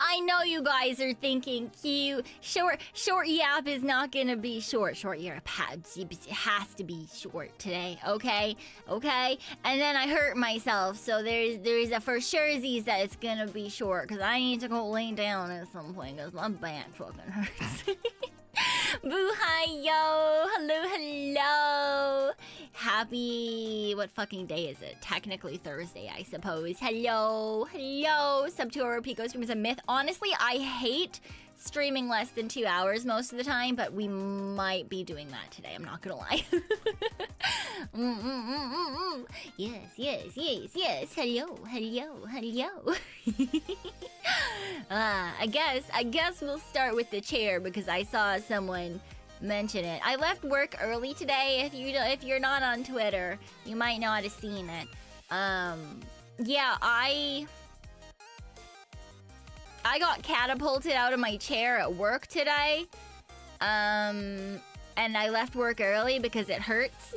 I know you guys are thinking, cute, short Yap is not gonna be short. Short Yap has to be short today, okay? Okay? And then I hurt myself, so there's a for surezies that it's gonna be short, because I need to go lay down at some point, because my back fucking hurts. Boo, hi, yo! Hello! Happy... what fucking day is it? Technically Thursday, I suppose. Hello! Sub to our Pekoe stream is a myth. Honestly, I hate streaming less than 2 hours most of the time, but we might be doing that today, I'm not gonna lie. Yes. Hello. I guess we'll start with the chair because I saw someone mention it. I left work early today. If you're not on Twitter, you might not have seen it. Yeah, I got catapulted out of my chair at work today. And I left work early because it hurts.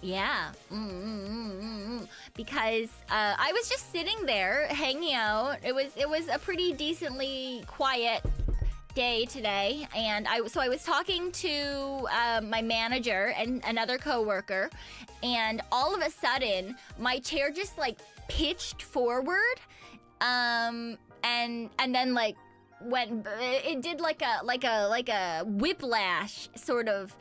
Yeah. Because I was just sitting there hanging out. It was a pretty decently quiet day today, and I was talking to my manager and another coworker, and all of a sudden my chair just like pitched forward, and then like went. It did like a whiplash sort of.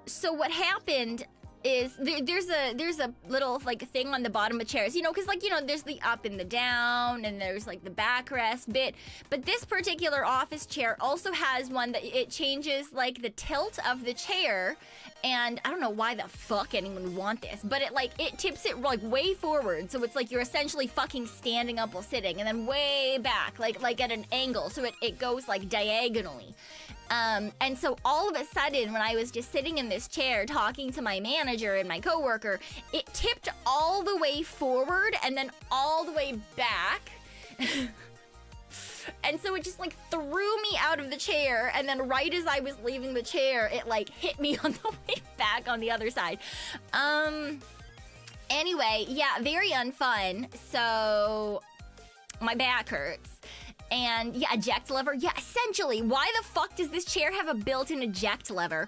So what happened is there's a little like thing on the bottom of chairs, you know, because like, you know, there's the up and the down and there's like the backrest bit, but this particular office chair also has one that it changes like the tilt of the chair, and I don't know why the fuck anyone would want this, but it tips it like way forward, so it's like you're essentially fucking standing up while sitting, and then way back like at an angle, so it goes like diagonally. And so all of a sudden, when I was just sitting in this chair talking to my manager and my coworker, it tipped all the way forward and then all the way back. And so it just like threw me out of the chair, and then right as I was leaving the chair, it like hit me on the way back on the other side. Anyway, yeah, very unfun. So my back hurts. And yeah, eject lever. Yeah, essentially, why the fuck does this chair have a built-in eject lever?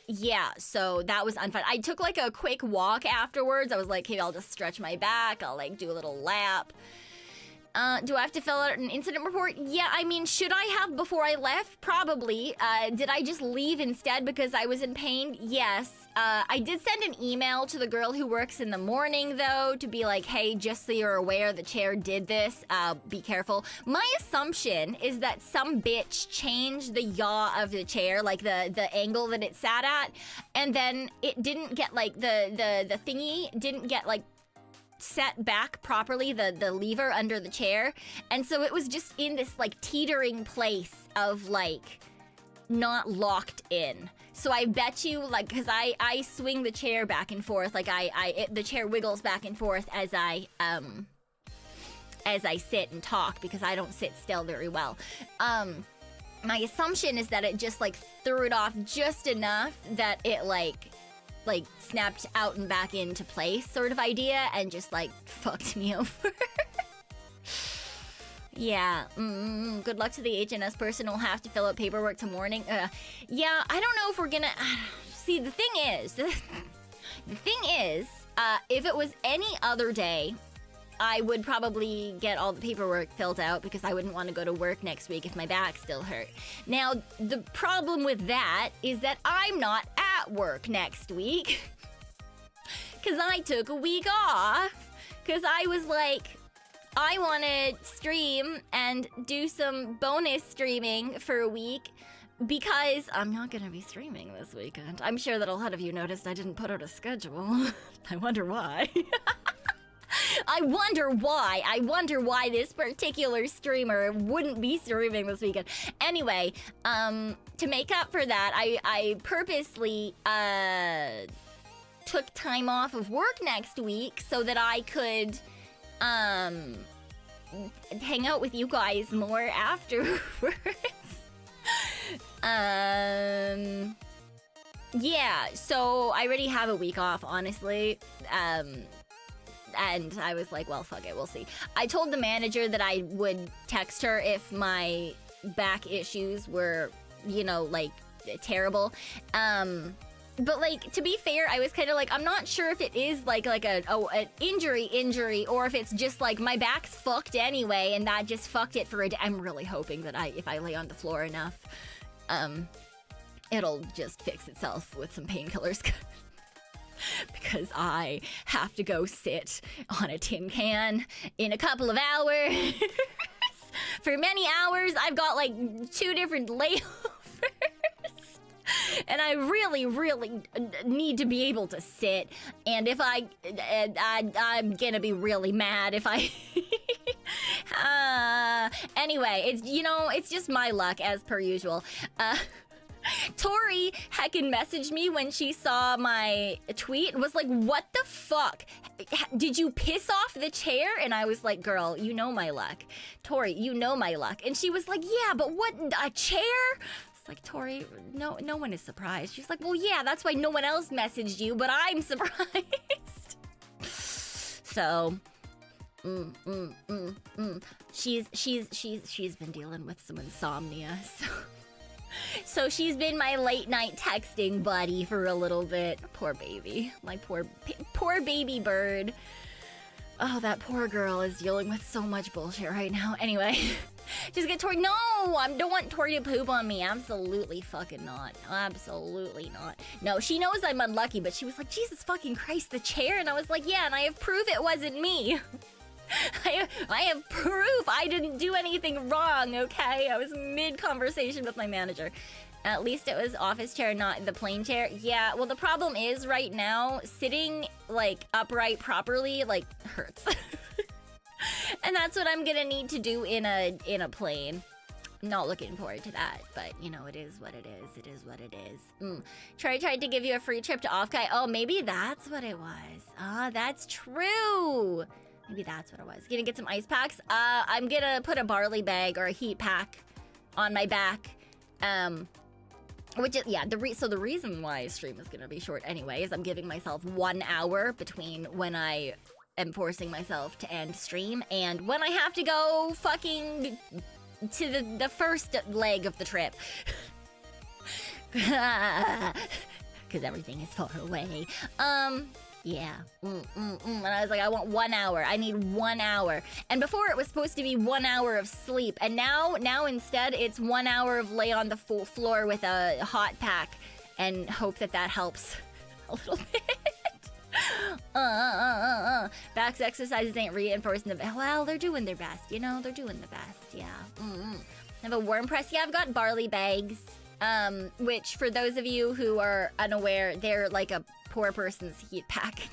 Yeah, so that was unfun. I took like a quick walk afterwards. I was like, hey, I'll just stretch my back. I'll like do a little lap. Do I have to fill out an incident report? Yeah, I mean, should I have before I left? Probably. Did I just leave instead because I was in pain? Yes. I did send an email to the girl who works in the morning, though, to be like, hey, just so you're aware, the chair did this. Be careful. My assumption is that some bitch changed the yaw of the chair, like the angle that it sat at, and then it didn't get, like, the thingy didn't get, like, set back properly, the lever under the chair, and so it was just in this like teetering place of like not locked in. So I bet you, like, because I swing the chair back and forth, like the chair wiggles back and forth as I sit and talk, because I don't sit still very well. My assumption is that it just like threw it off just enough that it like snapped out and back into place sort of idea, and just like fucked me over. Yeah, good luck to the HNS person who'll have to fill out paperwork till morning. Yeah, I don't know if we're gonna... See, the thing is, if it was any other day, I would probably get all the paperwork filled out because I wouldn't want to go to work next week if my back still hurt. Now, the problem with that is that I'm not at work next week because I took a week off because I was like, I want to stream and do some bonus streaming for a week because I'm not going to be streaming this weekend. I'm sure that a lot of you noticed I didn't put out a schedule. I wonder why. I wonder why this particular streamer wouldn't be streaming this weekend. Anyway, to make up for that, I purposely took time off of work next week so that I could hang out with you guys more afterwards. Yeah, so I already have a week off, honestly. And I was like, well, fuck it, we'll see. I told the manager that I would text her if my back issues were, you know, like, terrible. But, like, to be fair, I was kind of like, I'm not sure if it is, like an injury, or if it's just, like, my back's fucked anyway, and that just fucked it for a day. I'm really hoping that if I lay on the floor enough, it'll just fix itself with some painkillers. Because I have to go sit on a tin can in a couple of hours. For many hours, I've got like 2 different layovers. And I really, really need to be able to sit. And if I'm gonna be really mad if I... Anyway, it's just my luck as per usual. Tori heckin' messaged me when she saw my tweet and was like, what the fuck? Did you piss off the chair? And I was like, girl, you know my luck. Tori, you know my luck. And she was like, yeah, but what, a chair? It's like, Tori, no one is surprised. She's like, well, yeah, that's why no one else messaged you, but I'm surprised. So... She's been dealing with some insomnia, so she's been my late night texting buddy for a little bit. Poor baby. My poor baby bird. Oh, that poor girl is dealing with so much bullshit right now. Anyway, just get Tori. No, I don't want Tori to poop on me. Absolutely fucking not. Absolutely not. No, she knows I'm unlucky, but she was like, Jesus fucking Christ, the chair. And I was like, yeah, and I have proof it wasn't me. I have proof I didn't do anything wrong, okay? I was mid-conversation with my manager. At least it was office chair, not the plain chair. Yeah, well, the problem is right now, sitting, like, upright properly, like, hurts. And that's what I'm gonna need to do in a plane. Not looking forward to that, but, you know, it is what it is. It is what it is. Tried to give you a free trip to Off-Kai. Oh, maybe that's what it was. Ah, that's true. Maybe that's what it was. Gonna get some ice packs. I'm gonna put a barley bag or a heat pack on my back. Which is, yeah, so the reason why stream is gonna be short anyway is I'm giving myself 1 hour between when I am forcing myself to end stream and when I have to go fucking to the first leg of the trip. Because everything is far away. Yeah. And I was like, I want 1 hour. I need 1 hour. And before it was supposed to be 1 hour of sleep. And now instead it's 1 hour of lay on the full floor with a hot pack and hope that helps a little bit. Back's exercises ain't reinforcing the... Well, they're doing their best, you know? They're doing the best, yeah. I have a worm press. Yeah, I've got barley bags. Which, for those of you who are unaware, they're like a poor person's heat pack.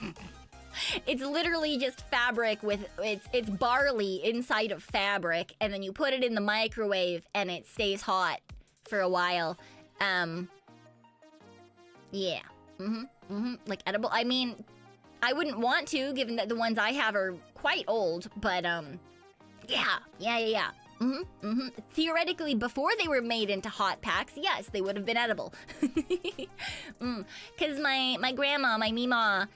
It's literally just fabric with it's barley inside of fabric, and then you put it in the microwave and it stays hot for a while. Yeah. Like edible. I mean, I wouldn't want to, given that the ones I have are quite old, but yeah. Theoretically, before they were made into hot packs, yes, they would have been edible. Because my grandma, my Mima,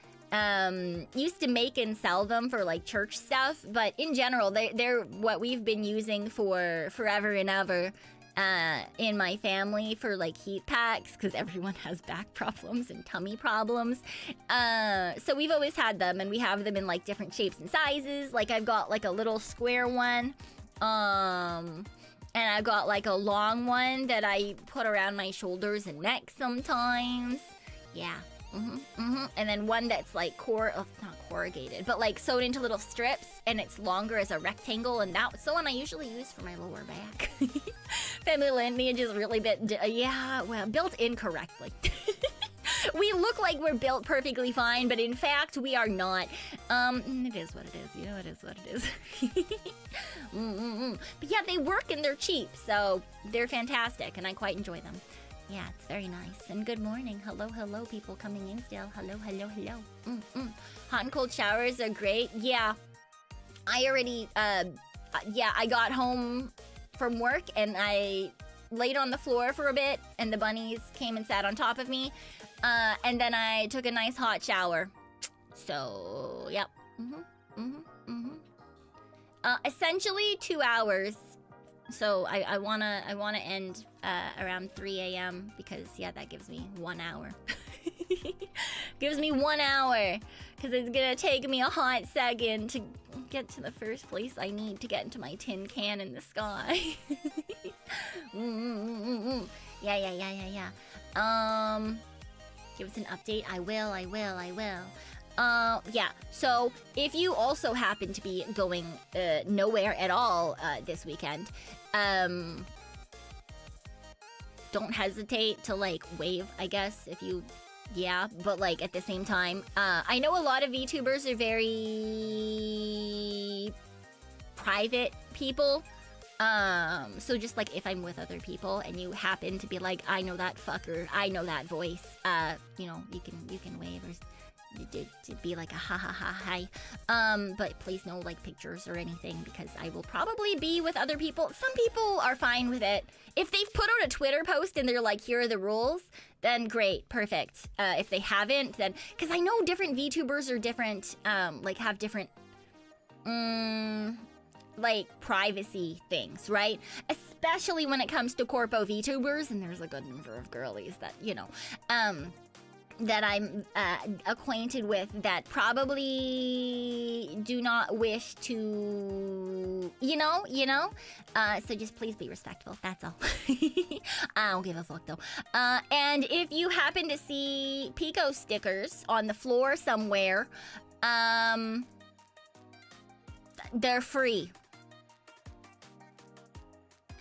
used to make and sell them for like church stuff, but in general, they're what we've been using for forever and ever in my family for like heat packs, because everyone has back problems and tummy problems. So we've always had them, and we have them in like different shapes and sizes. Like I've got like a little square one. And I've got like a long one that I put around my shoulders and neck sometimes. Yeah. And then one that's like not corrugated, but like sewed into little strips, and it's longer as a rectangle, and that's the one I usually use for my lower back. Family lineage is really built incorrectly. We look like we're built perfectly fine, but in fact, we are not. It is what it is. You know, it is what it is. But yeah, they work and they're cheap, so they're fantastic, and I quite enjoy them. Yeah, it's very nice. And good morning. Hello, people coming in still. Hello. Hot and cold showers are great. Yeah, I already, I got home from work and I laid on the floor for a bit, and the bunnies came and sat on top of me. And then I took a nice hot shower. So, yep. Essentially 2 hours. So I wanna end around 3 a.m. because yeah, that gives me 1 hour. Gives me 1 hour because it's gonna take me a hot second to get to the first place I need to get into my tin can in the sky. Yeah. Give us an update. I will. Yeah, so if you also happen to be going nowhere at all this weekend, don't hesitate to, like, wave, I guess, if you... Yeah, but, like, at the same time, I know a lot of VTubers are very... private people. So just, like, if I'm with other people and you happen to be like, I know that fucker, I know that voice, you know, you can wave or... to be like a ha ha ha hi, but please no like pictures or anything because I will probably be with other people. Some people are fine with it. If they've put out a Twitter post and they're like, here are the rules, then great, perfect. If they haven't, then because I know different VTubers are different, like have different like privacy things, right? Especially when it comes to corpo VTubers, and there's a good number of girlies that, you know, that I'm acquainted with that probably do not wish to, you know, so just please be respectful, that's all. I don't give a fuck though. And if you happen to see Pekoe stickers on the floor somewhere, they're free.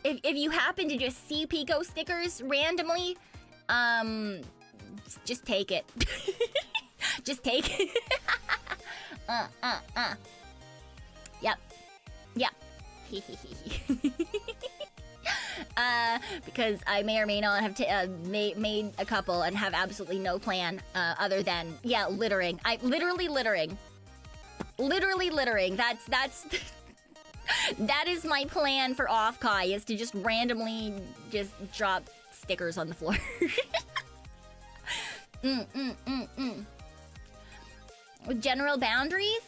If you happen to just see Pekoe stickers randomly, just take it. Just take it. Yep. Because I may or may not have made a couple and have absolutely no plan other than, yeah, littering. Literally littering. That's that is my plan for off-Kai, is to just randomly just drop stickers on the floor. General boundaries?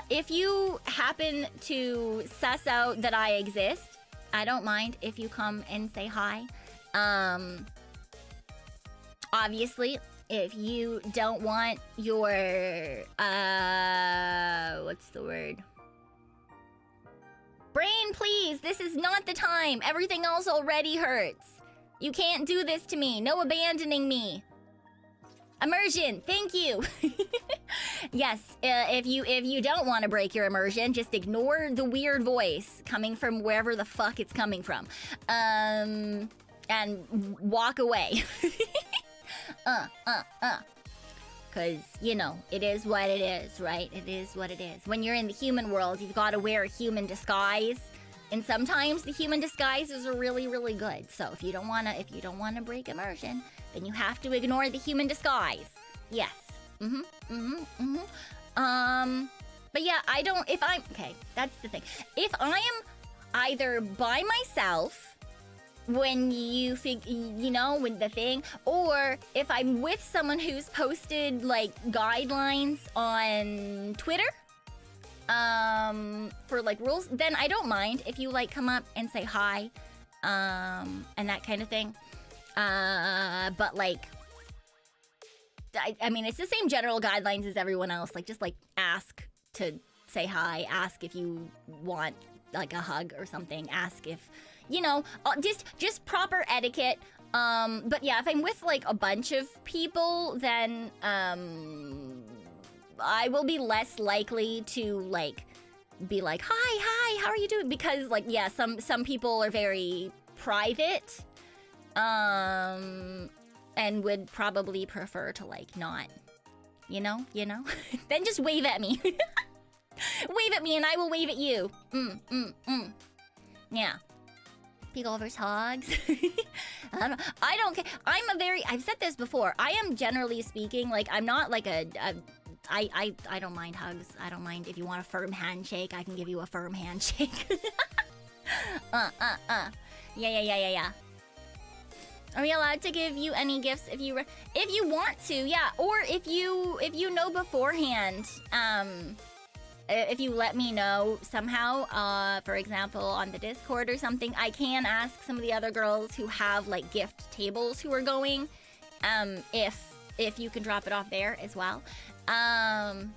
If you happen to suss out that I exist, I don't mind if you come and say hi. Obviously, if you don't want your, what's the word? Brain, please! This is not the time! Everything else already hurts. You can't do this to me. No abandoning me. Immersion, thank you. Yes, if you don't want to break your immersion, just ignore the weird voice coming from wherever the fuck it's coming from, and walk away. Cause you know it is what it is, right? It is what it is. When you're in the human world, you've got to wear a human disguise. And sometimes the human disguises are really, really good. So if you don't wanna break immersion, then you have to ignore the human disguise. Yes. But yeah, okay, that's the thing. If I am either by myself when when the thing, or if I'm with someone who's posted like guidelines on Twitter, for like rules, then I don't mind if you like come up and say hi, and that kind of thing. But like, I mean, it's the same general guidelines as everyone else. Like, just like ask to say hi, ask if you want like a hug or something, ask if, just proper etiquette. But yeah, if I'm with like a bunch of people, then, I will be less likely to like be like, hi, how are you doing? Because like, yeah, some people are very private, and would probably prefer to like not, then just wave at me. Wave at me and I will wave at you. Yeah. Peekovers, hogs. I don't care. I've said this before. I am generally speaking, like, I'm not like I don't mind hugs. I don't mind if you want a firm handshake. I can give you a firm handshake. Yeah. Are we allowed to give you any gifts if you want to? Yeah, or if you know beforehand, if you let me know somehow, for example, on the Discord or something, I can ask some of the other girls who have like gift tables who are going, if you can drop it off there as well.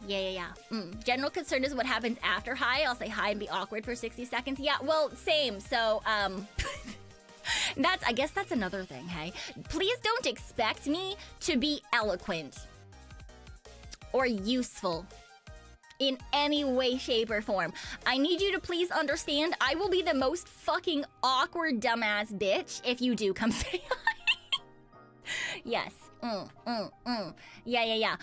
Yeah. General concern is what happens after hi. I'll say hi and be awkward for 60 seconds. Yeah, well, same. So, I guess that's another thing, hey? Please don't expect me to be eloquent or useful in any way, shape, or form. I need you to please understand I will be the most fucking awkward dumbass bitch if you do come say hi. Yes. Yeah.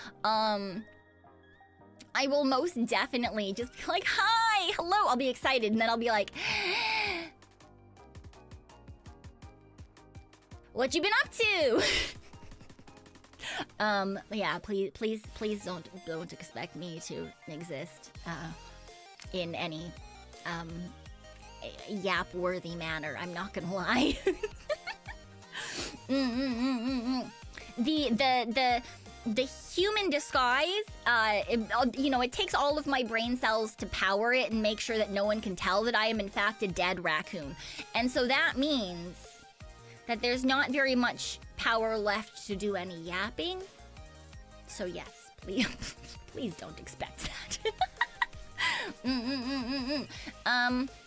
I will most definitely just be like, hi, hello. I'll be excited, and then I'll be like, what you been up to? Yeah, please don't expect me to exist in any yap-worthy manner. I'm not gonna lie. The human disguise, it takes all of my brain cells to power it and make sure that no one can tell that I am in fact a dead raccoon. And so that means that there's not very much power left to do any yapping. So yes, please don't expect that.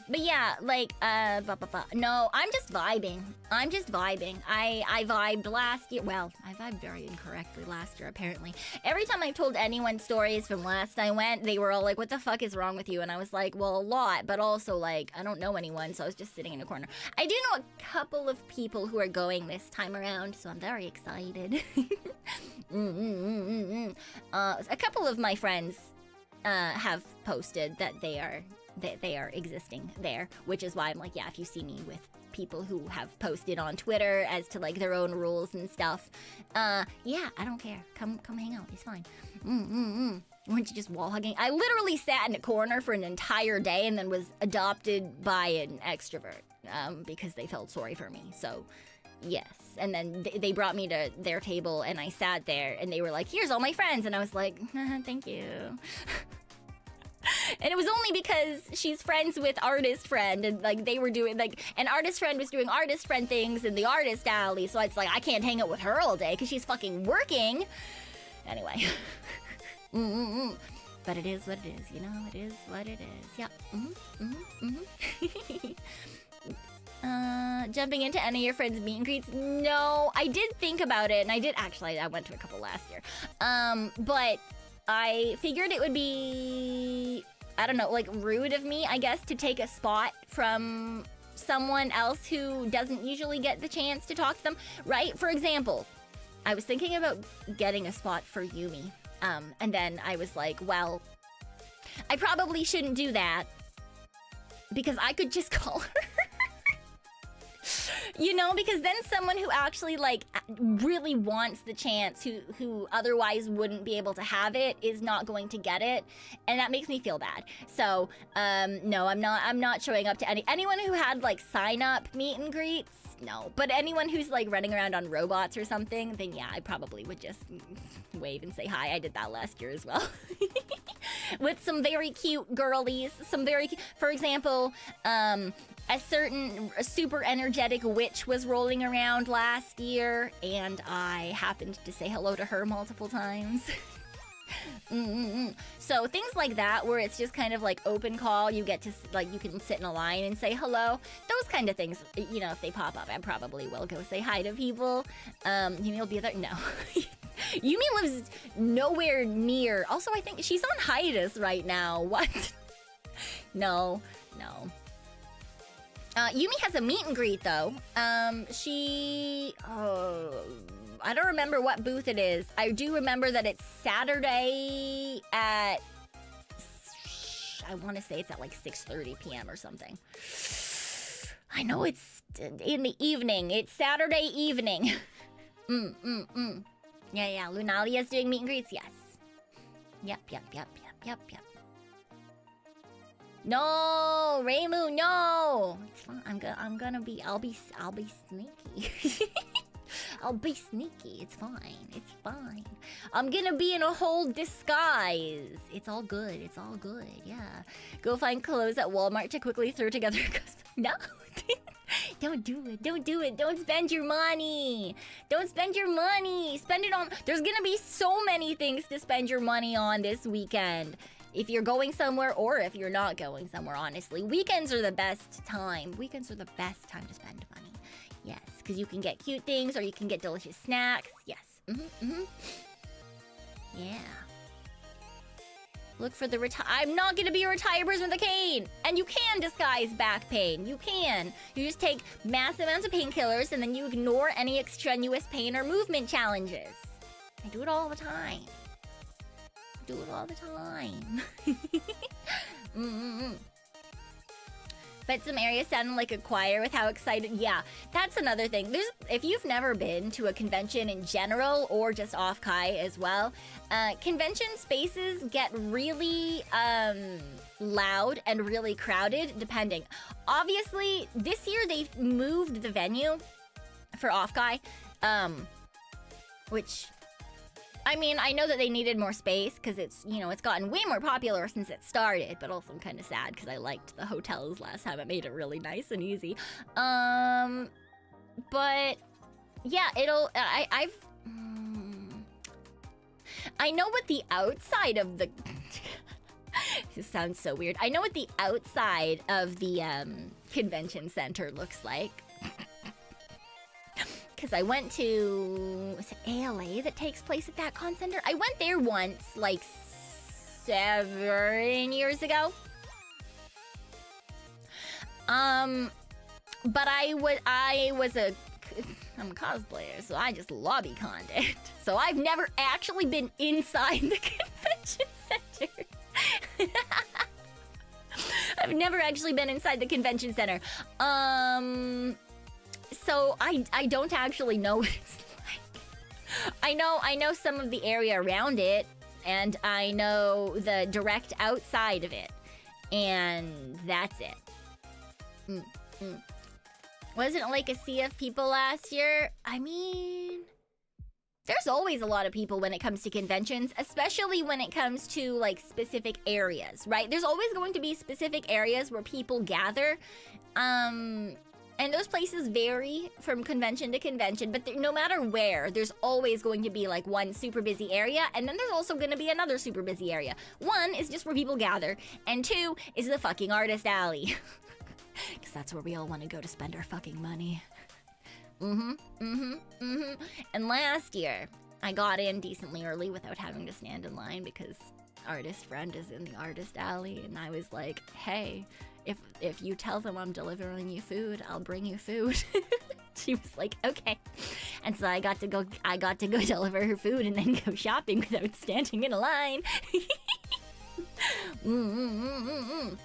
But yeah, like, no, I'm just vibing. I vibed last year. Well, I vibed very incorrectly last year, apparently. Every time I told anyone stories from last I went, they were all like, what the fuck is wrong with you? And I was like, well, a lot, but also, like, I don't know anyone, so I was just sitting in a corner. I do know a couple of people who are going this time around, so I'm very excited. A couple of my friends have posted that they are existing there, which is why I'm like, yeah, if you see me with people who have posted on Twitter as to like their own rules and stuff, yeah, I don't care. Come hang out. It's fine. Weren't you just wall hugging? I literally sat in a corner for an entire day and then was adopted by an extrovert because they felt sorry for me. So yes. And then they brought me to their table and I sat there and they were like, here's all my friends. And I was like, thank you. And it was only because she's friends with artist friend and like they were doing like an artist friend was doing artist friend things in the artist alley. So it's like, I can't hang out with her all day because she's fucking working. Anyway. But it is what it is, you know, it is what it is. Yeah. Jumping into any of your friends' meet and greets? No, I did think about it, and I went to a couple last year. But I figured it would be, I don't know, like rude of me, I guess, to take a spot from someone else who doesn't usually get the chance to talk to them, right? For example, I was thinking about getting a spot for Yumi, and then I was like, well, I probably shouldn't do that because I could just call her. You know, because then someone who actually like really wants the chance, who otherwise wouldn't be able to have it, is not going to get it, and that makes me feel bad. So no, I'm not showing up to anyone who had like sign up meet and greets. No, but anyone who's like running around on robots or something, then yeah, I probably would just wave and say hi. I did that last year as well. With some very cute girlies, for example, a certain super energetic witch was rolling around last year, and I happened to say hello to her multiple times. So things like that, where it's just kind of like open call, you get to like, you can sit in a line and say hello. Those kind of things, you know, if they pop up, I probably will go say hi to people. Yumi will be there. No. Yumi lives nowhere near. Also, I think she's on hiatus right now. What? No. Yumi has a meet and greet though. I don't remember what booth it is. I do remember that it's Saturday at, I want to say it's at like 6:30 p.m. or something. I know it's in the evening. It's Saturday evening. Yeah. Lunalia's doing meet and greets. Yes. Yep. No, Raymu, no. It's fine. I'll be sneaky. I'll be sneaky. It's fine. It's fine. I'm gonna be in a whole disguise. It's all good. It's all good. Yeah. Go find clothes at Walmart to quickly throw together. No. Don't do it. Don't do it. Don't spend your money. Don't spend your money. Spend it on... There's gonna be so many things to spend your money on this weekend. If you're going somewhere or if you're not going somewhere, honestly. Weekends are the best time. Weekends are the best time to spend money. Yes, because you can get cute things or you can get delicious snacks. Yes. Yeah. Look for the I'm not gonna be a retired person with a cane! And you can disguise back pain. You can. You just take massive amounts of painkillers and then you ignore any extraneous pain or movement challenges. I do it all the time. Do it all the time. But some areas sound like a choir with how excited. Yeah, that's another thing. If you've never been to a convention in general or just off Kai as well, convention spaces get really loud and really crowded depending. Obviously, this year they've moved the venue for off Kai, which... I mean, I know that they needed more space because it's, you know, it's gotten way more popular since it started, but also I'm kind of sad because I liked the hotels last time. It made it really nice and easy. But yeah, I know what the outside of the this sounds so weird. I know what the outside of the convention center looks like. Because I went to, is it ALA that takes place at that con center? I went there once, like 7 years ago. But I'm a cosplayer, so I just lobby conned it. So I've never actually been inside the convention center. I've never actually been inside the convention center. So I don't actually know what it's like. I know some of the area around it, and I know the direct outside of it, and that's it. Wasn't it like a sea of people last year? I mean, there's always a lot of people when it comes to conventions, especially when it comes to like specific areas, right? There's always going to be specific areas where people gather. And those places vary from convention to convention, but no matter where, there's always going to be like one super busy area, and then there's also going to be another super busy area. One is just where people gather, and two is the fucking artist alley. Because that's where we all want to go to spend our fucking money. And last year, I got in decently early without having to stand in line because artist friend is in the artist alley, and I was like, hey, if you tell them I'm delivering you food, I'll bring you food. She was like, okay. And so I got to go deliver her food and then go shopping without standing in a line.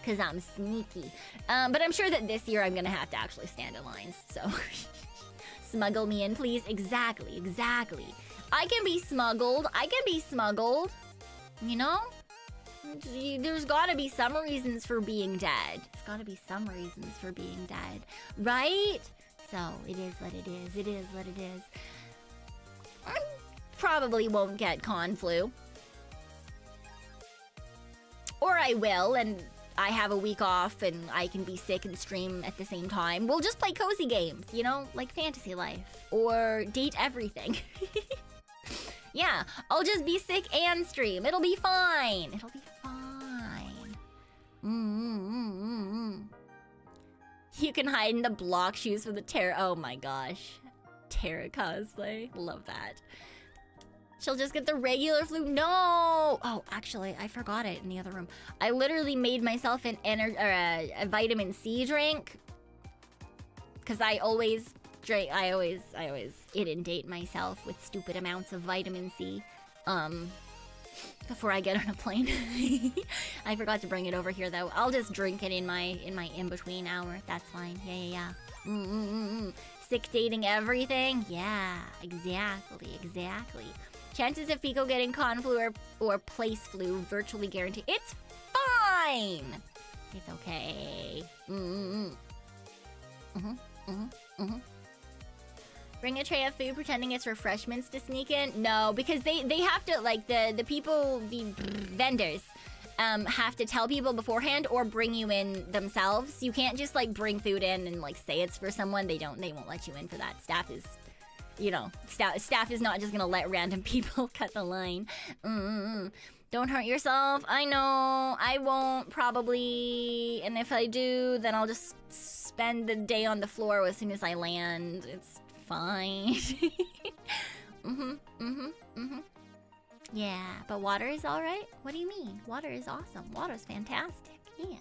Cause I'm sneaky. But I'm sure that this year I'm gonna have to actually stand in lines, so smuggle me in, please. Exactly. I can be smuggled. You know? There's gotta be some reasons for being dead. Right? So, it is what it is. I probably won't get con flu. Or I will, and I have a week off, and I can be sick and stream at the same time. We'll just play cozy games, you know? Like Fantasy Life. Or Date Everything. Yeah, I'll just be sick and stream. It'll be fine. You can hide in the block shoes for the Terra. Oh my gosh. Terra cosplay. Love that. She'll just get the regular flu. No! Oh, actually, I forgot it in the other room. I literally made myself a vitamin C drink. Because I always inundate myself with stupid amounts of vitamin C. Before I get on a plane. I forgot to bring it over here though. I'll just drink it in my in-between hour. That's fine. Yeah. Sick dating everything? Yeah, exactly. Chances of Pekoe getting con flu or place flu virtually guaranteed. It's fine! It's okay. Bring a tray of food pretending it's refreshments to sneak in? No, because they have to, like, the people, the vendors, have to tell people beforehand or bring you in themselves. You can't just, like, bring food in and, like, say it's for someone. They won't let you in for that. Staff is, you know, staff is not just gonna let random people cut the line. Don't hurt yourself. I know, I won't, probably. And if I do, then I'll just spend the day on the floor as soon as I land. It's fine. Yeah, but water is alright? What do you mean? Water is awesome. Water's fantastic. Yeah.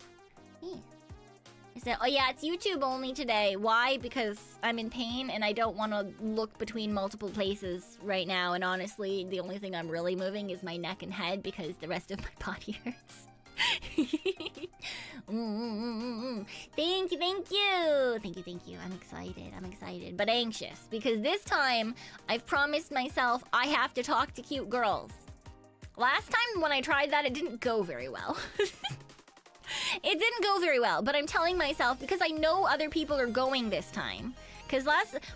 Is it? Oh yeah, it's YouTube only today. Why? Because I'm in pain and I don't want to look between multiple places right now. And honestly, the only thing I'm really moving is my neck and head because the rest of my body hurts. Thank you. I'm excited, but anxious because this time I've promised myself I have to talk to cute girls. Last time when I tried that, it didn't go very well. It didn't go very well, but I'm telling myself because I know other people are going this time. Because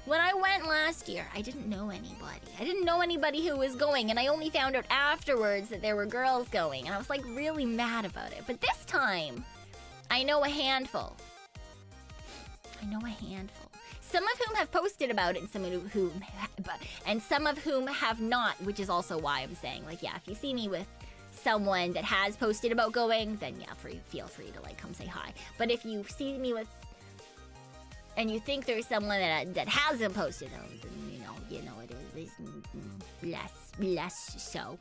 when I went last year, I didn't know anybody. I didn't know anybody who was going, and I only found out afterwards that there were girls going, and I was like really mad about it. But this time, I know a handful. Some of whom have posted about it, and some of whom have not, which is also why I'm saying, like, yeah, if you see me with someone that has posted about going, then yeah, feel free to like come say hi. But if you see me with and you think there's someone that hasn't posted them, then you know it is less so.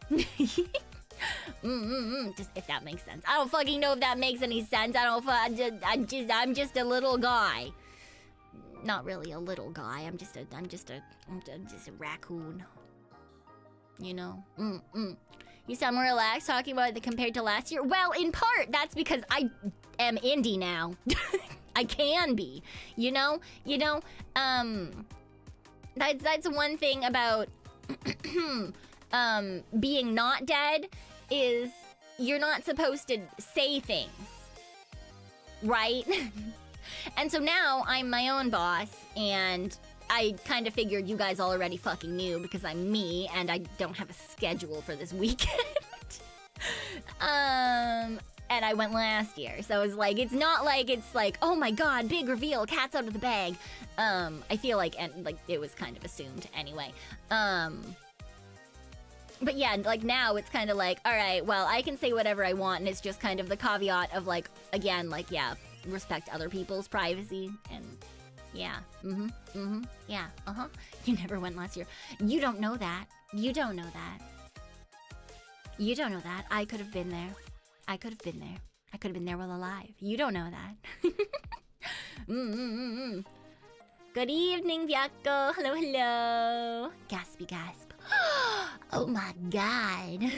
Just if that makes sense. I don't fucking know if that makes any sense. I'm just a little guy. Not really a little guy. I'm just a raccoon. You know. You sound more relaxed talking about it compared to last year. Well, in part, that's because I am indie now. I can be, you know. That's one thing about being not dead is you're not supposed to say things, right? And so now I'm my own boss, and I kind of figured you guys already fucking knew because I'm me and I don't have a schedule for this weekend. And I went last year, so it's like, it's not like it's like, oh my god, big reveal, cat's out of the bag. I feel like, and like it was kind of assumed anyway. But yeah, like now it's kind of like, all right, well, I can say whatever I want, and it's just kind of the caveat of like, again, like, yeah, respect other people's privacy, and yeah, yeah, You never went last year. You don't know that. You don't know that. I could have been there. I could have been there while alive. You don't know that. Good evening, Vyako. Hello. Gaspy gasp. Oh my god.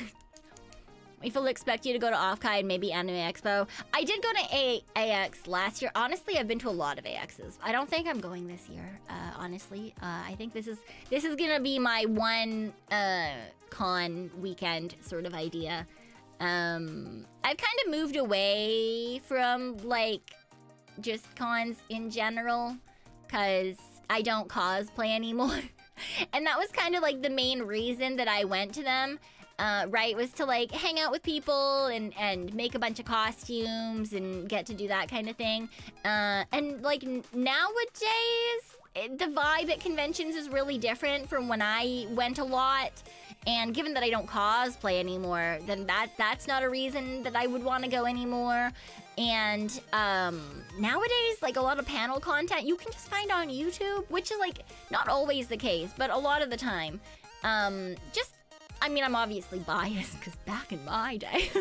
We fully expect you to go to Offkai and maybe Anime Expo. I did go to AX last year. Honestly, I've been to a lot of AXs. I don't think I'm going this year, honestly. I think this is gonna be my one con weekend sort of idea. I've kind of moved away from like just cons in general because I don't cosplay anymore. And that was kind of like the main reason that I went to them, right, was to like hang out with people and make a bunch of costumes and get to do that kind of thing. And like nowadays, the vibe at conventions is really different from when I went a lot. And given that I don't cosplay anymore, then that's not a reason that I would want to go anymore. And nowadays, like a lot of panel content you can just find on YouTube, which is like not always the case, but a lot of the time. I mean, I'm obviously biased because back in my day,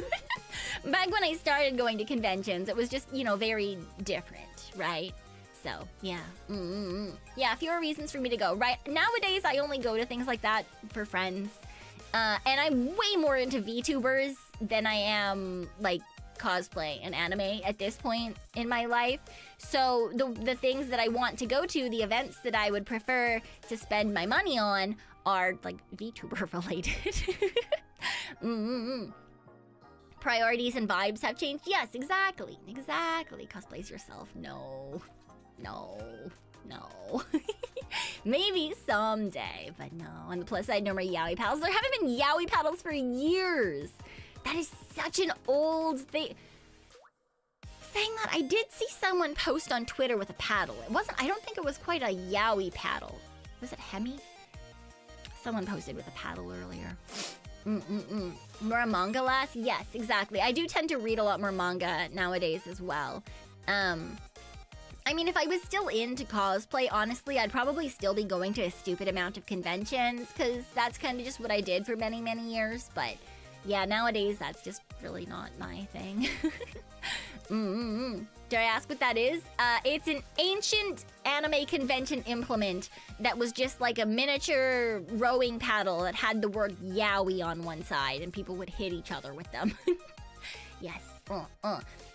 back when I started going to conventions, it was just, you know, very different, right? So, yeah. Yeah, fewer reasons for me to go, right? Nowadays, I only go to things like that for friends. And I'm way more into Vtubers than I am, like, cosplay and anime at this point in my life. So the things that I want to go to, the events that I would prefer to spend my money on are, like, VTuber related. Priorities and vibes have changed. Yes, exactly. Cosplays yourself. No. Maybe someday, but no. On the plus side, no more yaoi paddles. There haven't been yaoi paddles for years. That is such an old thing. Saying that, I did see someone post on Twitter with a paddle. It wasn't, I don't think it was quite a yaoi paddle. Was it Hemi? Someone posted with a paddle earlier. More manga last? Yes, exactly. I do tend to read a lot more manga nowadays as well. I mean, if I was still into cosplay, honestly, I'd probably still be going to a stupid amount of conventions, because that's kind of just what I did for many, many years. But yeah, nowadays, that's just really not my thing. Did I ask what that is? It's an ancient anime convention implement that was just like a miniature rowing paddle that had the word yaoi on one side, and people would hit each other with them. Yes.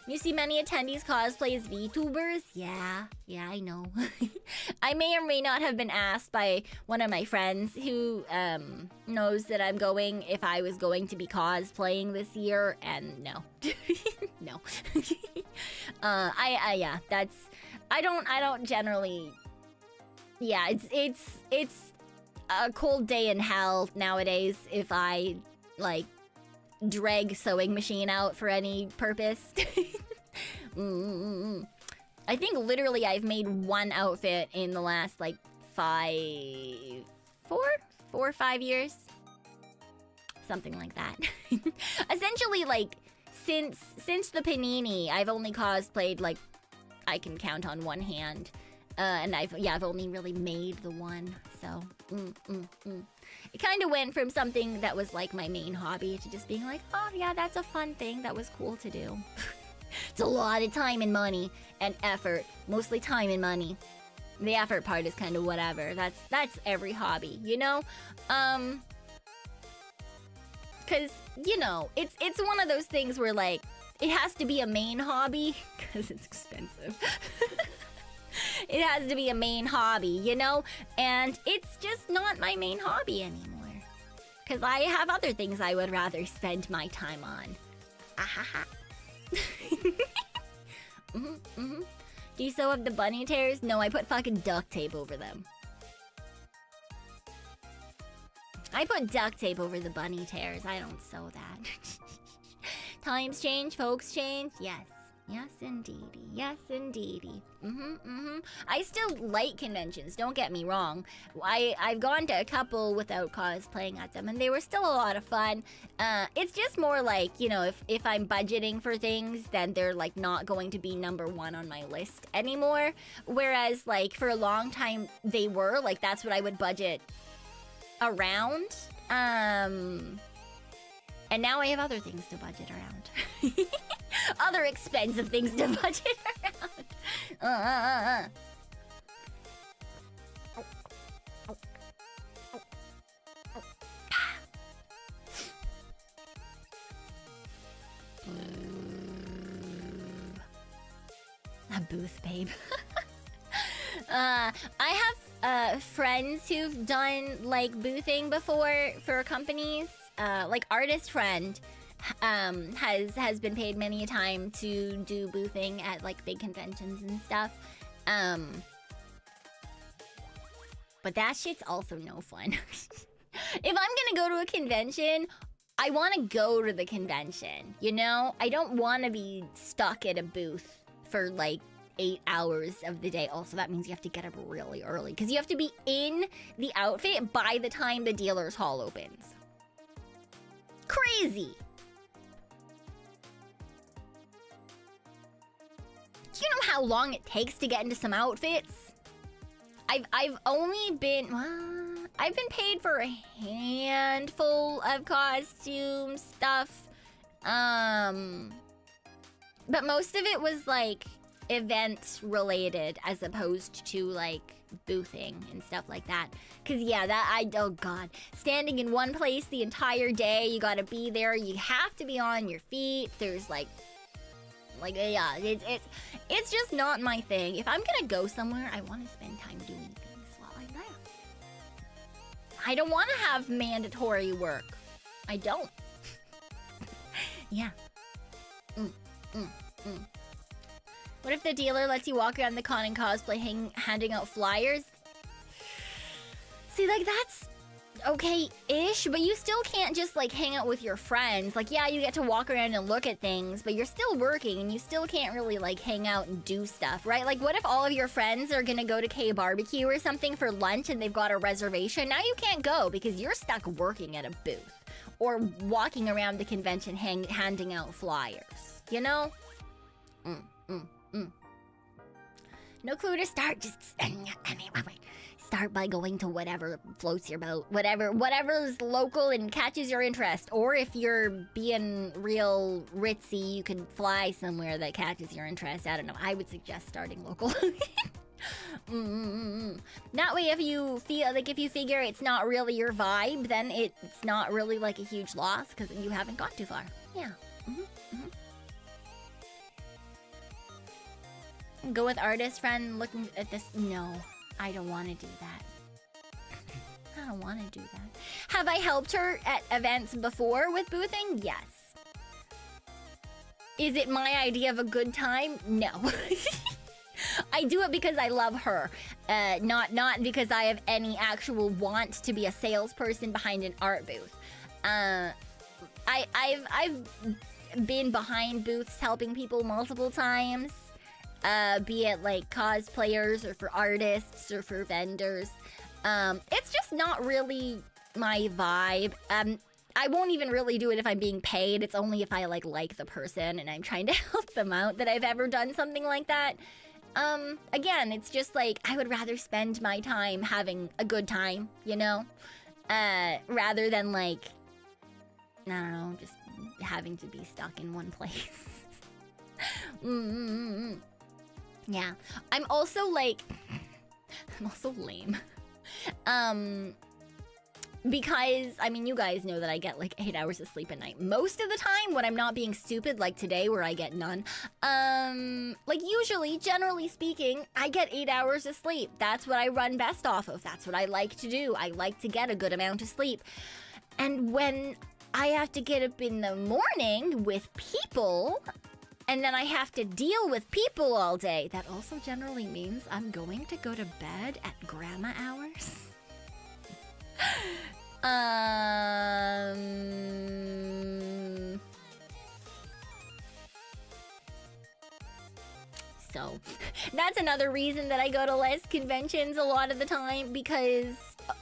You see many attendees cosplay as Vtubers? Yeah, I know. I may or may not have been asked by one of my friends who knows that I'm going if I was going to be cosplaying this year, and no. No. I don't generally. Yeah, it's a cold day in hell nowadays if I like drag sewing machine out for any purpose. I think literally I've made one outfit in the last like 4 or 5 years. Something like that. Essentially, like since the Panini, I've only cosplayed like I can count on one hand. And I've only really made the one, so It kind of went from something that was like my main hobby to just being like, oh yeah, that's a fun thing, that was cool to do. It's a lot of time and money and effort, mostly time and money. The effort part is kind of whatever. That's every hobby, you know? Cause you know, it's one of those things where like it has to be a main hobby because it's expensive. It has to be a main hobby, you know? And it's just not my main hobby anymore. Because I have other things I would rather spend my time on. Ahaha. Do you sew up the bunny tears? No, I put fucking duct tape over them. I put duct tape over the bunny tears. I don't sew that. Times change, folks change. Yes. Yes, indeedy. Yes, indeedy. I still like conventions, don't get me wrong. I've gone to a couple without cosplaying at them, and they were still a lot of fun. It's just more like, you know, if I'm budgeting for things, then they're, like, not going to be #1 on my list anymore. Whereas, like, for a long time, they were. Like, that's what I would budget around. And now I have other things to budget around. Other expensive things to budget around. A booth, babe. I have friends who've done like boothing before for companies. Like artist friend has been paid many a time to do boothing at like big conventions and stuff. But that shit's also no fun. If I'm gonna go to a convention, I want to go to the convention, you know? I don't want to be stuck at a booth for like 8 hours of the day. Also, that means you have to get up really early because you have to be in the outfit by the time the dealer's hall opens. Crazy. Do you know how long it takes to get into some outfits? I've only been, I've been paid for a handful of costume stuff. But most of it was like event related as opposed to like boothing and stuff like that. Cause yeah, oh god, standing in one place the entire day, you gotta be there, you have to be on your feet. There's like yeah, it's just not my thing. If I'm gonna go somewhere, I want to spend time doing things while I'm there. I don't want to have mandatory work. I don't. Yeah. What if the dealer lets you walk around the con and cosplay handing out flyers? See, like, that's okay-ish, but you still can't just, like, hang out with your friends. Like, yeah, you get to walk around and look at things, but you're still working, and you still can't really, like, hang out and do stuff, right? Like, what if all of your friends are gonna go to K Barbecue or something for lunch and they've got a reservation? Now you can't go because you're stuck working at a booth or walking around the convention handing out flyers, you know? No clue to start, just start by going to whatever floats your boat, whatever's local and catches your interest. Or if you're being real ritzy, you can fly somewhere that catches your interest. I don't know. I would suggest starting local. That way, if you figure it's not really your vibe, then it's not really like a huge loss because you haven't got too far. Yeah. Go with artist friend looking at this. No, I don't want to do that. I don't want to do that. Have I helped her at events before with boothing? Yes. Is it my idea of a good time? No. I do it because I love her, not because I have any actual want to be a salesperson behind an art booth. I've been behind booths helping people multiple times. Be it like cosplayers or for artists or for vendors. It's just not really my vibe. I won't even really do it if I'm being paid. It's only if I like the person and I'm trying to help them out that I've ever done something like that. Again, it's just like I would rather spend my time having a good time, you know? Rather than like, I don't know, just having to be stuck in one place. Yeah. I'm also like... I'm also lame. Because, I mean, you guys know that I get like 8 hours of sleep at night. Most of the time when I'm not being stupid, like today where I get none. Like usually, generally speaking, I get 8 hours of sleep. That's what I run best off of. That's what I like to do. I like to get a good amount of sleep. And when I have to get up in the morning with people... and then I have to deal with people all day. That also generally means I'm going to go to bed at grandma hours. So, that's another reason that I go to less conventions a lot of the time, because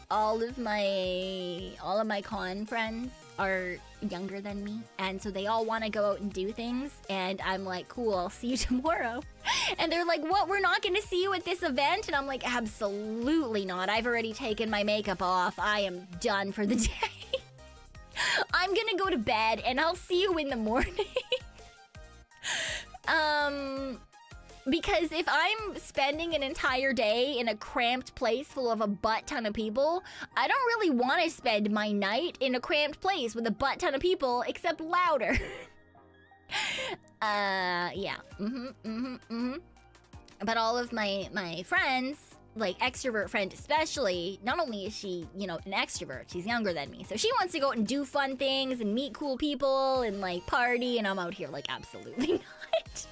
all of my con friends are younger than me, and so they all want to go out and do things, and I'm like, cool, I'll see you tomorrow. And they're like, what, we're not gonna see you at this event? And I'm like, absolutely not. I've already taken my makeup off. I am done for the day. I'm gonna go to bed, and I'll see you in the morning. Because if I'm spending an entire day in a cramped place full of a butt ton of people, I don't really want to spend my night in a cramped place with a butt ton of people, except louder. Yeah. But all of my friends, like extrovert friend especially, not only is she, you know, an extrovert, she's younger than me, so she wants to go out and do fun things and meet cool people and like party, and I'm out here like, absolutely not.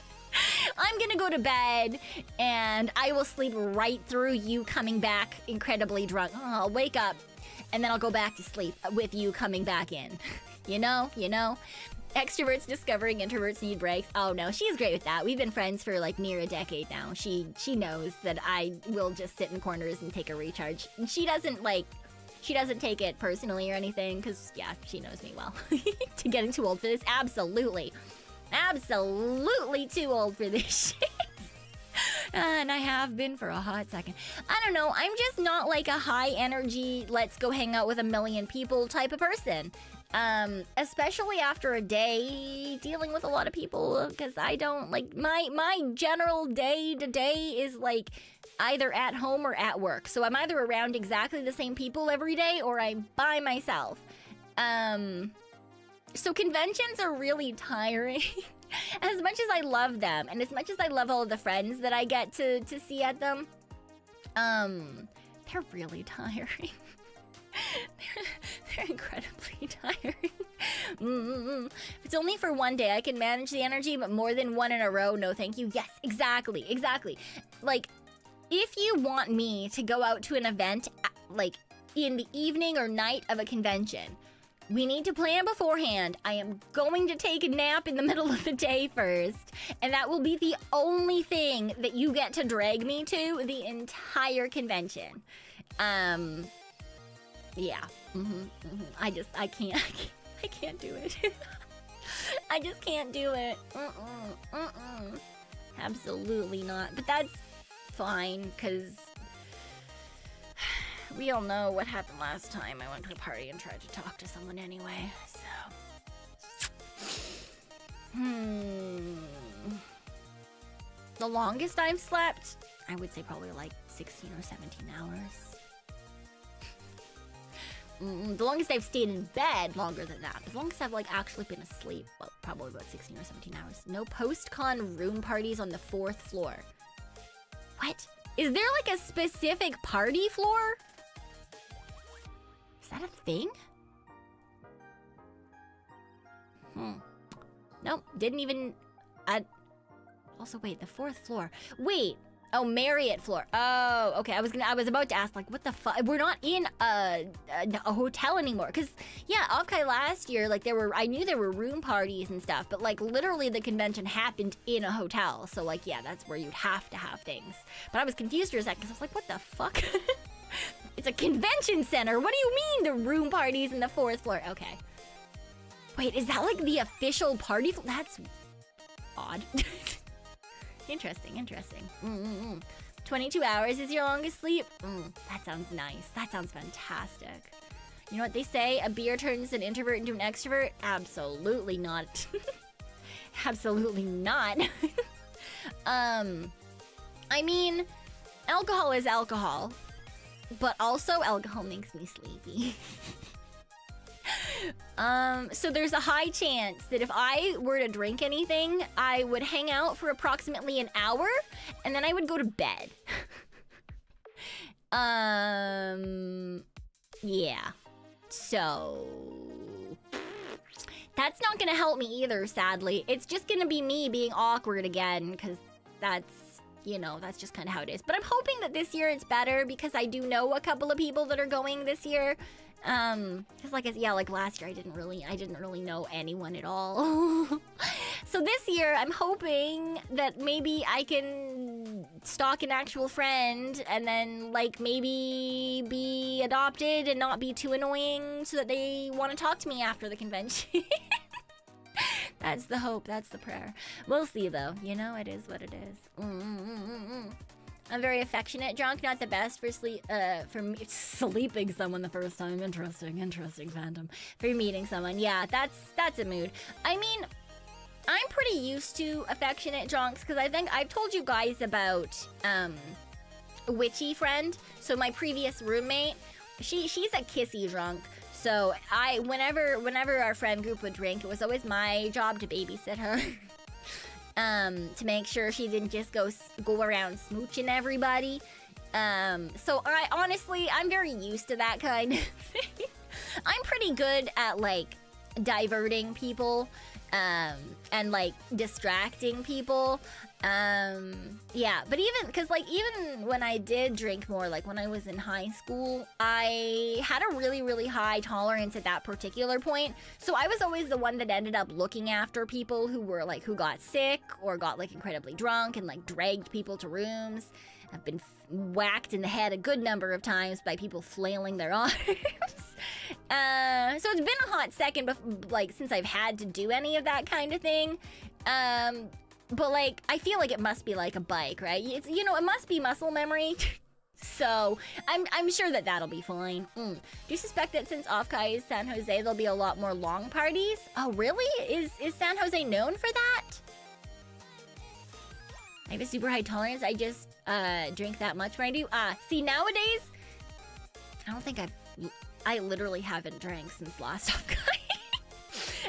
I'm gonna go to bed, and I will sleep right through you coming back incredibly drunk. Oh, I'll wake up, and then I'll go back to sleep with you coming back in. You know? Extroverts discovering introverts need breaks. Oh no, she's great with that. We've been friends for like near a decade now. She knows that I will just sit in corners and take a recharge. And she doesn't take it personally or anything, because yeah, she knows me well. To getting too old for this? Absolutely too old for this shit. And I have been for a hot second. I don't know, I'm just not like a high energy, let's go hang out with a million people type of person. Especially after a day dealing with a lot of people, because I don't, like, my general day to day is like either at home or at work. So I'm either around exactly the same people every day, or I'm by myself. So conventions are really tiring. As much as I love them, and as much as I love all of the friends that I get to see at them, they're really tiring. They're incredibly tiring. If it's only for one day, I can manage the energy, but more than one in a row, no thank you. Yes, exactly. Like, if you want me to go out to an event, like, in the evening or night of a convention. We need to plan beforehand. I am going to take a nap in the middle of the day first, and that will be the only thing that you get to drag me to the entire convention. Yeah. I can't do it. I just can't do it. Absolutely not. But that's fine, because we all know what happened last time I went to a party and tried to talk to someone anyway, so. The longest I've slept, I would say probably like 16 or 17 hours. The longest I've stayed in bed, longer than that. As long as I've like actually been asleep, well, probably about 16 or 17 hours. No post-con room parties on the 4th floor. What? Is there like a specific party floor? Is that a thing? Nope, didn't even... Also, wait, the 4th floor. Wait. Oh, Marriott floor. Oh, okay. I was about to ask, like, what the fuck? We're not in a hotel anymore. Cause yeah, Offkai last year, like I knew there were room parties and stuff, but like literally the convention happened in a hotel. So like, yeah, that's where you'd have to have things. But I was confused for a second, cause I was like, what the fuck? It's a convention center. What do you mean the room parties in the 4th floor? Okay. Wait, is that like the official party? That's odd. Interesting. 22 hours is your longest sleep? That sounds nice. That sounds fantastic. You know what they say? A beer turns an introvert into an extrovert? Absolutely not. Absolutely not. I mean, alcohol is alcohol, but also alcohol makes me sleepy. So there's a high chance that if I were to drink anything, I would hang out for approximately an hour, and then I would go to bed. Yeah. So... that's not gonna help me either, sadly. It's just gonna be me being awkward again, because that's, you know, that's just kind of how it is. But I'm hoping that this year it's better, because I do know a couple of people that are going this year. Cause like last year I didn't really know anyone at all. So this year I'm hoping that maybe I can stalk an actual friend and then like maybe be adopted and not be too annoying so that they want to talk to me after the convention. That's the hope, that's the prayer. We'll see though, you know, it is what it is. I'm very affectionate drunk, not the best for sleeping someone the first time. Interesting fandom. For meeting someone, yeah, that's a mood. I mean, I'm pretty used to affectionate drunks because I think I've told you guys about a witchy friend. So my previous roommate, she's a kissy drunk. So whenever our friend group would drink, it was always my job to babysit her. To make sure she didn't just go around smooching everybody. So I'm very used to that kind of thing. I'm pretty good at like diverting people, and like distracting people. Yeah, but even when I did drink more, like when I was in high school, I had a really, really high tolerance at that particular point. So I was always the one that ended up looking after people who got sick or got like incredibly drunk and like dragged people to rooms. I've been whacked in the head a good number of times by people flailing their arms. So it's been a hot second, since I've had to do any of that kind of thing. But like, I feel like it must be like a bike, right? It's, you know, it must be muscle memory. So I'm sure that that'll be fine. Do you suspect that since Offkai is San Jose, there'll be a lot more long parties? Oh, really? Is San Jose known for that? I have a super high tolerance. I just drink that much when I do. See, nowadays, I don't think I literally haven't drank since last Offkai.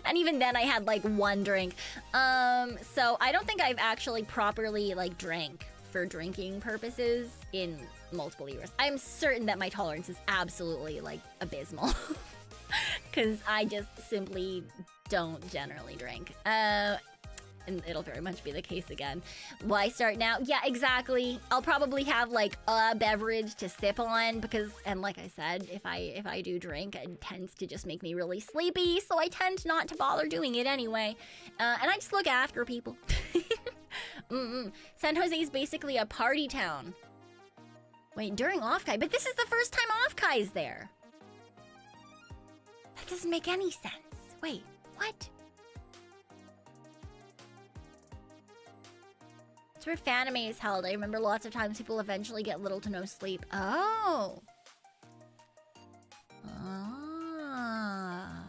And even then I had like one drink. So I don't think I've actually properly like drank for drinking purposes in multiple years. I'm certain that my tolerance is absolutely like abysmal. Because I just simply don't generally drink. and it'll very much be the case again. Why start now? Yeah, exactly. I'll probably have like a beverage to sip on because, and like I said, if I do drink, it tends to just make me really sleepy, so I tend not to bother doing it anyway. And I just look after people. San Jose is basically a party town. Wait, during off-kai, but this is the first time off-kai is there. That doesn't make any sense. Wait, what? It's where Fanime is held. I remember lots of times people eventually get little to no sleep. Oh. Ah.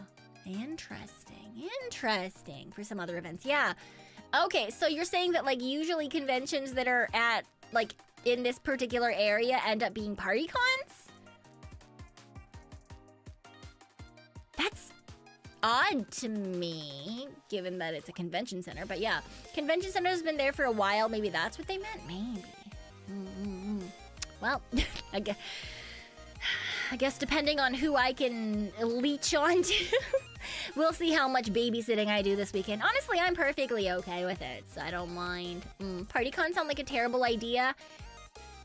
Interesting. Interesting. For some other events. Yeah. Okay, so you're saying that, like, usually conventions that are at, like, in this particular area end up being party cons? That's odd to me, given that it's a convention center. But yeah, convention center has been there for a while. Maybe that's what they meant. Maybe. Well, I guess depending on who I can leech onto, we'll see how much babysitting I do this weekend. Honestly, I'm perfectly okay with it, so I don't mind. Party cons sound like a terrible idea.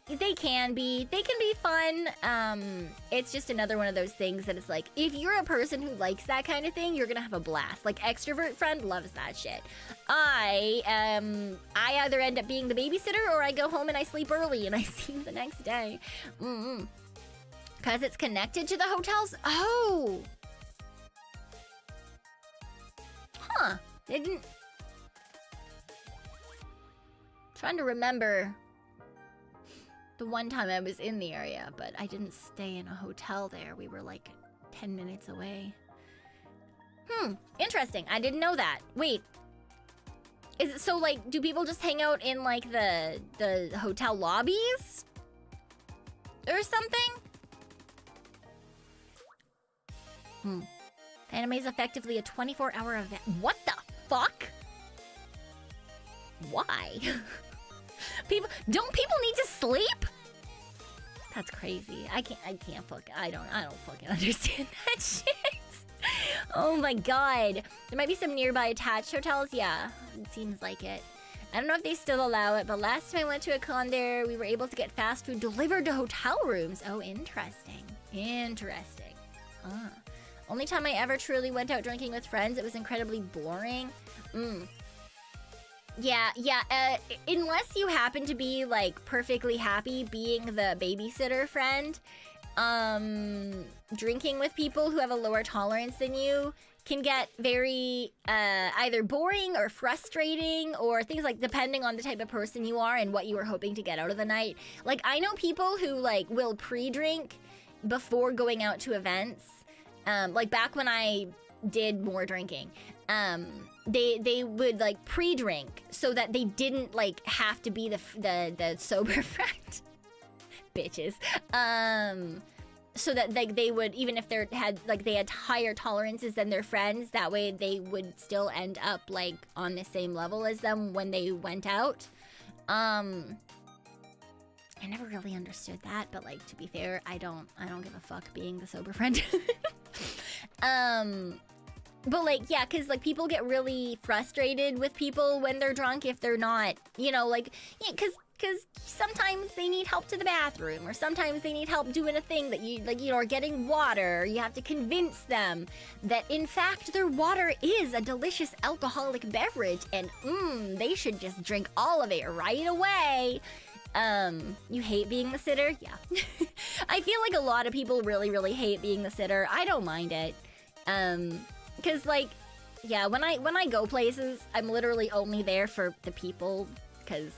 They can be fun. It's just another one of those things that it's like, if you're a person who likes that kind of thing, you're gonna have a blast. Like, extrovert friend loves that shit. I either end up being the babysitter or I go home and I sleep early and I see you the next day. Because it's connected to the hotels? Oh! Huh. They didn't... Trying to remember the one time I was in the area, but I didn't stay in a hotel there. We were like 10 minutes away. Interesting. I didn't know that. Wait. Is it so, like, do people just hang out in, like, the hotel lobbies? Or something? Anime is effectively a 24-hour event. What the fuck? Why? Don't people need to sleep? That's crazy. I don't fucking understand that shit. Oh my god. There might be some nearby attached hotels. Yeah, it seems like it. I don't know if they still allow it, but last time I went to a con there, we were able to get fast food delivered to hotel rooms. Oh, interesting. Interesting. Huh. Only time I ever truly went out drinking with friends, it was incredibly boring. Yeah, unless you happen to be, like, perfectly happy being the babysitter friend, drinking with people who have a lower tolerance than you can get very, either boring or frustrating or things like, depending on the type of person you are and what you were hoping to get out of the night. Like, I know people who, like, will pre-drink before going out to events. Like, back when I did more drinking, they would, like, pre-drink so that they didn't, like, have to be the sober friend. Bitches. So that, like, they would, even if they had higher tolerances than their friends, that way they would still end up, like, on the same level as them when they went out. I never really understood that, but, like, to be fair, I don't give a fuck being the sober friend. But, like, yeah, because, like, people get really frustrated with people when they're drunk if they're not, you know, like, yeah, because sometimes they need help to the bathroom, or sometimes they need help doing a thing that you, like, you know, or getting water. You have to convince them that, in fact, their water is a delicious alcoholic beverage, and, they should just drink all of it right away. You hate being the sitter? Yeah. I feel like a lot of people really, really hate being the sitter. I don't mind it. Because, like, yeah, when I go places, I'm literally only there for the people, because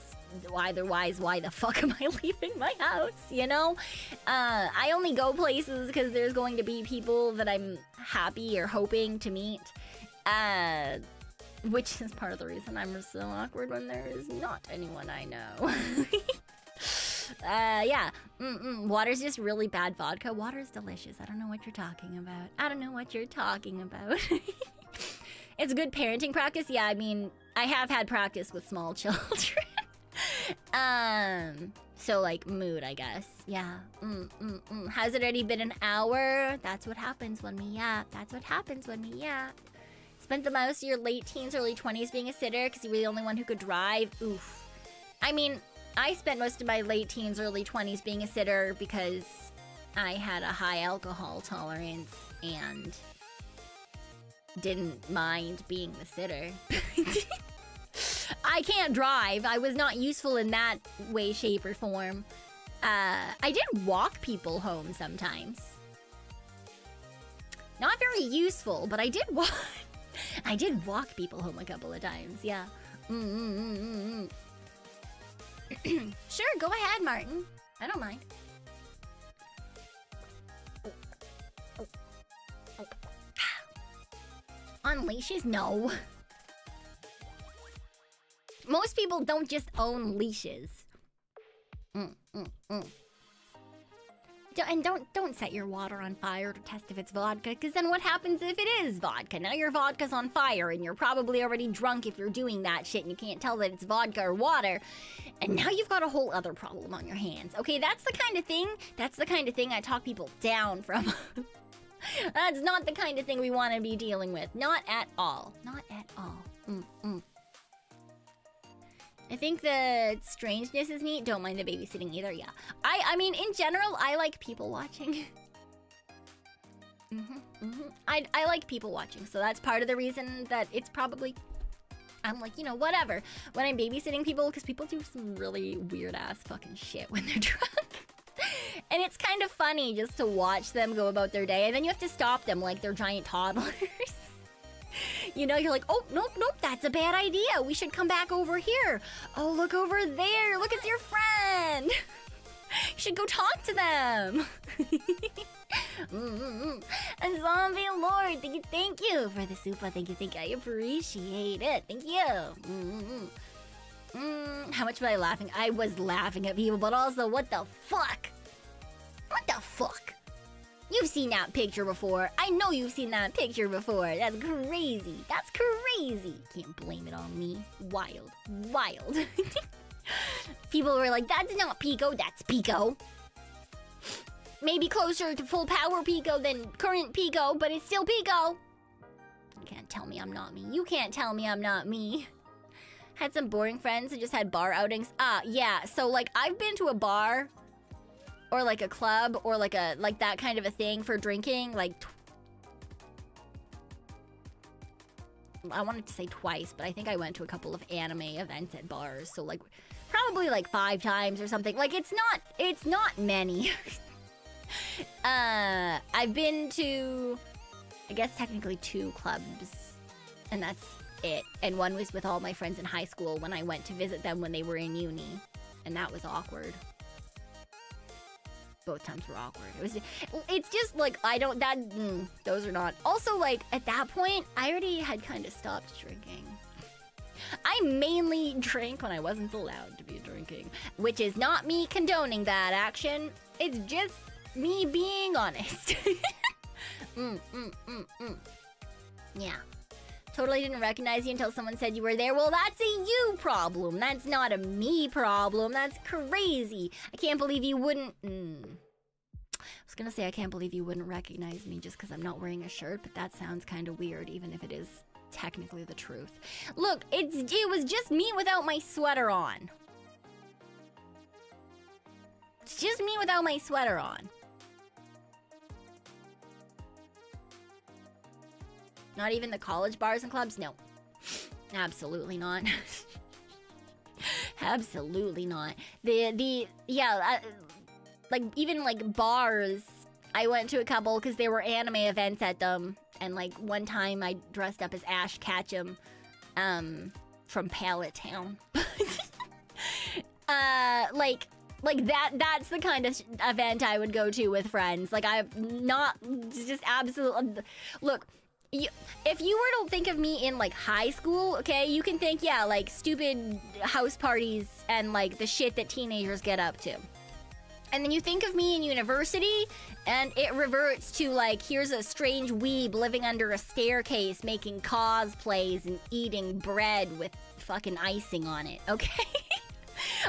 otherwise, why the fuck am I leaving my house, you know? I only go places because there's going to be people that I'm happy or hoping to meet, which is part of the reason I'm so awkward when there is not anyone I know. Yeah. Water's just really bad vodka. Water's delicious. I don't know what you're talking about. I don't know what you're talking about. It's good parenting practice. Yeah, I mean, I have had practice with small children. So, like, mood, I guess. Yeah. Has it already been an hour? That's what happens when we yap. That's what happens when we yap. Spent the most of your late teens, early 20s being a sitter because you were the only one who could drive. Oof. I mean, I spent most of my late teens, early 20s being a sitter because I had a high alcohol tolerance and didn't mind being the sitter. I can't drive. I was not useful in that way, shape, or form. I did walk people home sometimes. Not very useful, but I did walk. I did walk people home a couple of times. Yeah. Sure, go ahead, Martin. I don't mind. On leashes? No. Most people don't just own leashes. Don't set your water on fire to test if it's vodka, because then what happens if it is vodka? Now your vodka's on fire, and you're probably already drunk if you're doing that shit, and you can't tell that it's vodka or water. And now you've got a whole other problem on your hands. Okay, that's the kind of thing I talk people down from. That's not the kind of thing we want to be dealing with. Not at all. Not at all. I think the strangeness is neat. Don't mind the babysitting either, yeah. I mean, in general, I like people watching. I like people watching, so that's part of the reason that it's probably... I'm like, you know, whatever. When I'm babysitting people, because people do some really weird-ass fucking shit when they're drunk. And it's kind of funny just to watch them go about their day, and then you have to stop them like they're giant toddlers. You know, you're like, oh, nope, that's a bad idea. We should come back over here. Oh, look over there. Look, it's your friend. You should go talk to them. And Zombie Lord, thank you for the super. Thank you. I appreciate it. Thank you. How much was I laughing? I was laughing at people, but also, what the fuck? What the fuck? You've seen that picture before. I know you've seen that picture before. That's crazy. That's crazy. Can't blame it on me. Wild. People were like, that's not Pico, that's Pico. Maybe closer to full power Pico than current Pico, but it's still Pico. You can't tell me I'm not me. You can't tell me I'm not me. Had some boring friends who just had bar outings. Yeah, so like I've been to a bar or like a club or like that kind of a thing for drinking, like I wanted to say twice, but I think I went to a couple of anime events at bars, so like probably like 5 times or something. Like it's not many. I've been to, I guess technically 2 clubs, and that's it. And one was with all my friends in high school when I went to visit them when they were in uni, and that was awkward. Both times were awkward. It's just like, those are not. Also, like, at that point, I already had kind of stopped drinking. I mainly drank when I wasn't allowed to be drinking, which is not me condoning that action. It's just me being honest. Yeah. Totally didn't recognize you until someone said you were there. Well, that's a you problem. That's not a me problem. That's crazy. I can't believe you wouldn't... I was gonna say I can't believe you wouldn't recognize me just because I'm not wearing a shirt, but that sounds kind of weird, even if it is technically the truth. Look, it was just me without my sweater on. It's just me without my sweater on. Not even the college bars and clubs? No. Absolutely not. Absolutely not. Like, even, like, bars, I went to a couple because there were anime events at them. And, like, one time I dressed up as Ash Ketchum, from Pallet Town. That's the kind of event I would go to with friends. Like, I'm not just absolutely... Look... If you were to think of me in, like, high school, okay, you can think, yeah, like, stupid house parties and, like, the shit that teenagers get up to. And then you think of me in university, and it reverts to, like, here's a strange weeb living under a staircase making cosplays and eating bread with fucking icing on it, okay?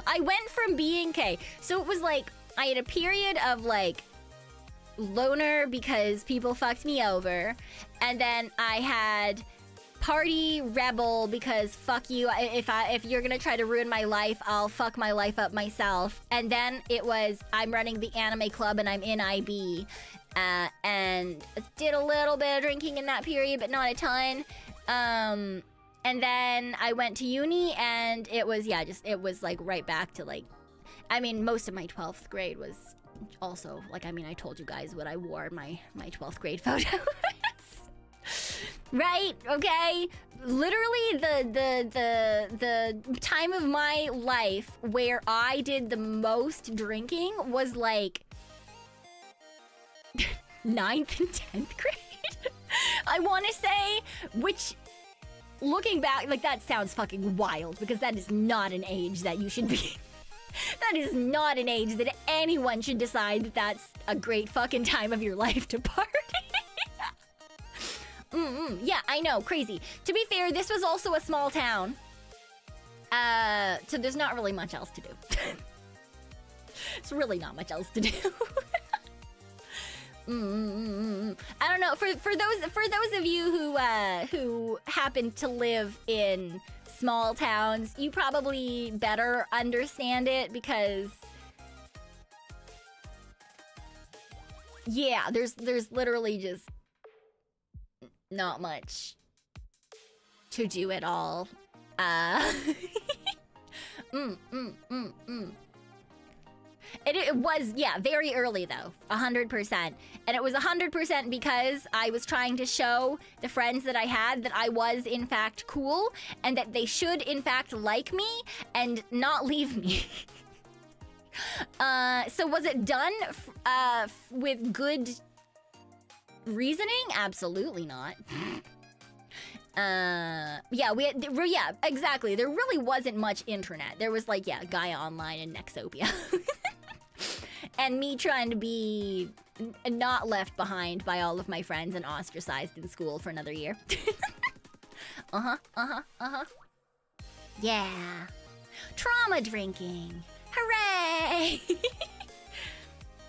I went from being, so it was, like, I had a period of, like, loner because people fucked me over, and then I had party rebel because fuck you. If you're gonna try to ruin my life, I'll fuck my life up myself. And then it was I'm running the anime club and I'm in IB, and did a little bit of drinking in that period, but not a ton. And then I went to uni, and it was it was like right back to like, I mean, most of my 12th grade was also like, I mean, I told you guys what I wore in my 12th grade photos. Right? Okay? Literally the time of my life where I did the most drinking was like 9th and 10th grade. I want to say, which, looking back, like, that sounds fucking wild, because that is not an age that you should be. That is not an age that anyone should decide that that's a great fucking time of your life to party. Yeah, I know, crazy. To be fair, this was also a small town. So there's not really much else to do. It's really not much else to do. I don't know. For those of you who happen to live in small towns, you probably better understand it, because yeah, there's literally just not much to do at all. It was, yeah, very early though, 100%. And it was 100% because I was trying to show the friends that I had that I was in fact cool, and that they should in fact like me and not leave me. So was it done with good reasoning? Absolutely not. Yeah, exactly. There really wasn't much internet. There was like, yeah, Gaia Online and Nexopia. And me trying to be not left behind by all of my friends and ostracized in school for another year. Yeah. Trauma drinking. Hooray!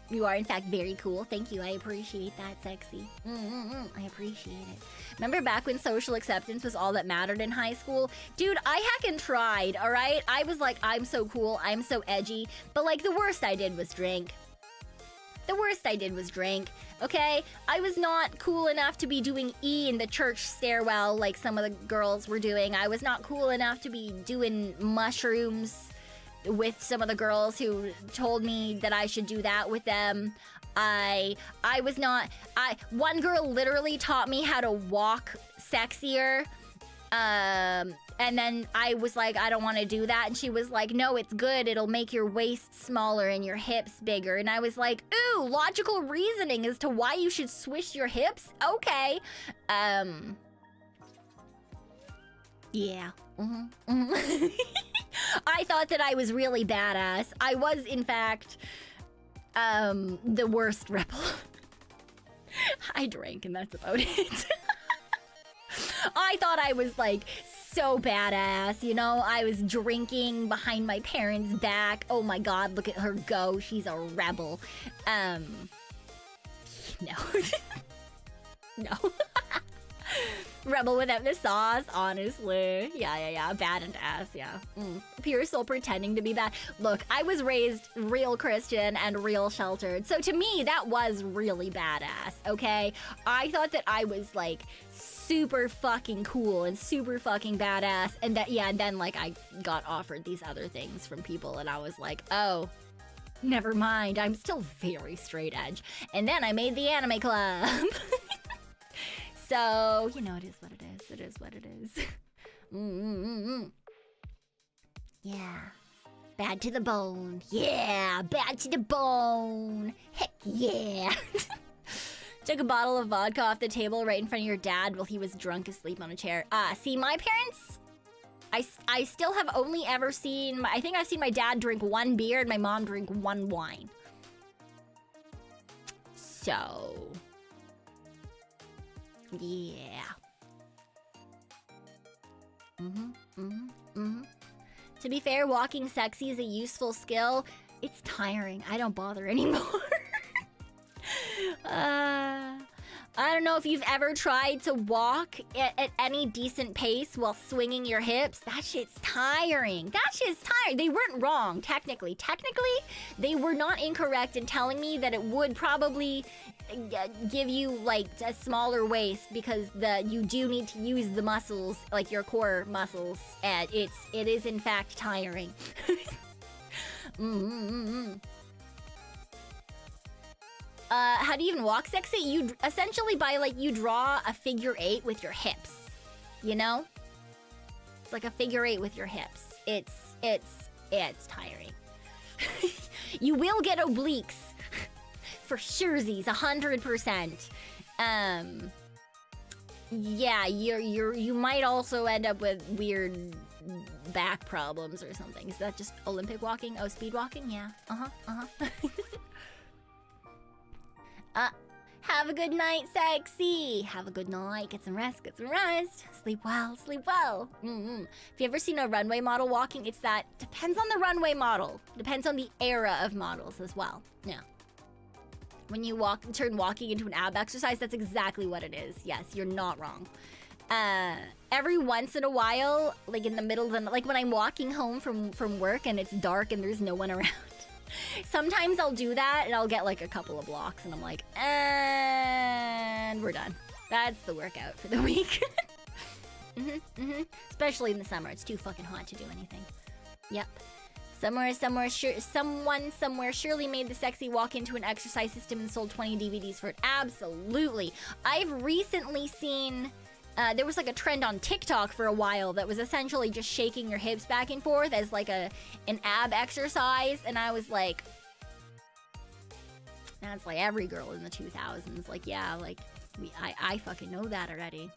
You are, in fact, very cool. Thank you. I appreciate that, sexy. I appreciate it. Remember back when social acceptance was all that mattered in high school? Dude, I heckin' tried, all right? I was like, I'm so cool. I'm so edgy. But, like, the worst I did was drink. The worst I did was drink, okay? I was not cool enough to be doing E in the church stairwell like some of the girls were doing. I was not cool enough to be doing mushrooms with some of the girls who told me that I should do that with them. One girl literally taught me how to walk sexier. And then I was like, I don't want to do that. And she was like, no, it's good. It'll make your waist smaller and your hips bigger. And I was like, ooh, logical reasoning as to why you should swish your hips? Okay. Yeah. I thought that I was really badass. I was, in fact, the worst rebel. I drank, and that's about it. I thought I was, like, so badass, you know? I was drinking behind my parents' back. Oh my god, look at her go. She's a rebel. No. No. Rebel without the sauce, honestly. Yeah. Badass, yeah. Pure soul pretending to be bad. Look, I was raised real Christian and real sheltered. So to me, that was really badass, okay? I thought that I was, like, super fucking cool and super fucking badass. And that, yeah, and then, like, I got offered these other things from people, and I was like, oh, never mind. I'm still very straight edge. And then I made the anime club. So, you know, it is what it is. It is what it is. Yeah. Bad to the bone. Yeah, bad to the bone. Heck yeah. Took a bottle of vodka off the table right in front of your dad while he was drunk asleep on a chair. See, my parents, I still have only ever seen, I think I've seen my dad drink one beer and my mom drink one wine. So... yeah. To be fair, walking sexy is a useful skill. It's tiring. I don't bother anymore. I don't know if you've ever tried to walk at any decent pace while swinging your hips. That shit's tiring. That shit's tiring. They weren't wrong, technically. Technically, they were not incorrect in telling me that it would probably give you, like, a smaller waist because you do need to use the muscles, like your core muscles, and it is in fact tiring. How do you even walk sexy? You essentially you draw a figure 8 with your hips. You know? It's like a figure 8 with your hips. It's tiring. You will get obliques. For surezies, 100%. Yeah, you might also end up with weird back problems or something. Is that just Olympic walking? Oh, speed walking? Yeah. Have a good night, sexy. Have a good night. Get some rest. Get some rest. Sleep well. Sleep well. If you ever seen a runway model walking, it's that. Depends on the runway model. Depends on the era of models as well. Yeah. When you turn walking into an ab exercise, that's exactly what it is. Yes, you're not wrong. Every once in a while, like in the middle of the, like when I'm walking home from work and it's dark and there's no one around. Sometimes I'll do that and I'll get like a couple of blocks and I'm like, and we're done. That's the workout for the week. Especially in the summer, it's too fucking hot to do anything. Yep. Someone somewhere surely made the sexy walk into an exercise system and sold 20 DVDs for it. Absolutely. I've recently seen, there was like a trend on TikTok for a while that was essentially just shaking your hips back and forth as like an ab exercise. And I was like, that's like every girl in the 2000s. Like, yeah, like I fucking know that already.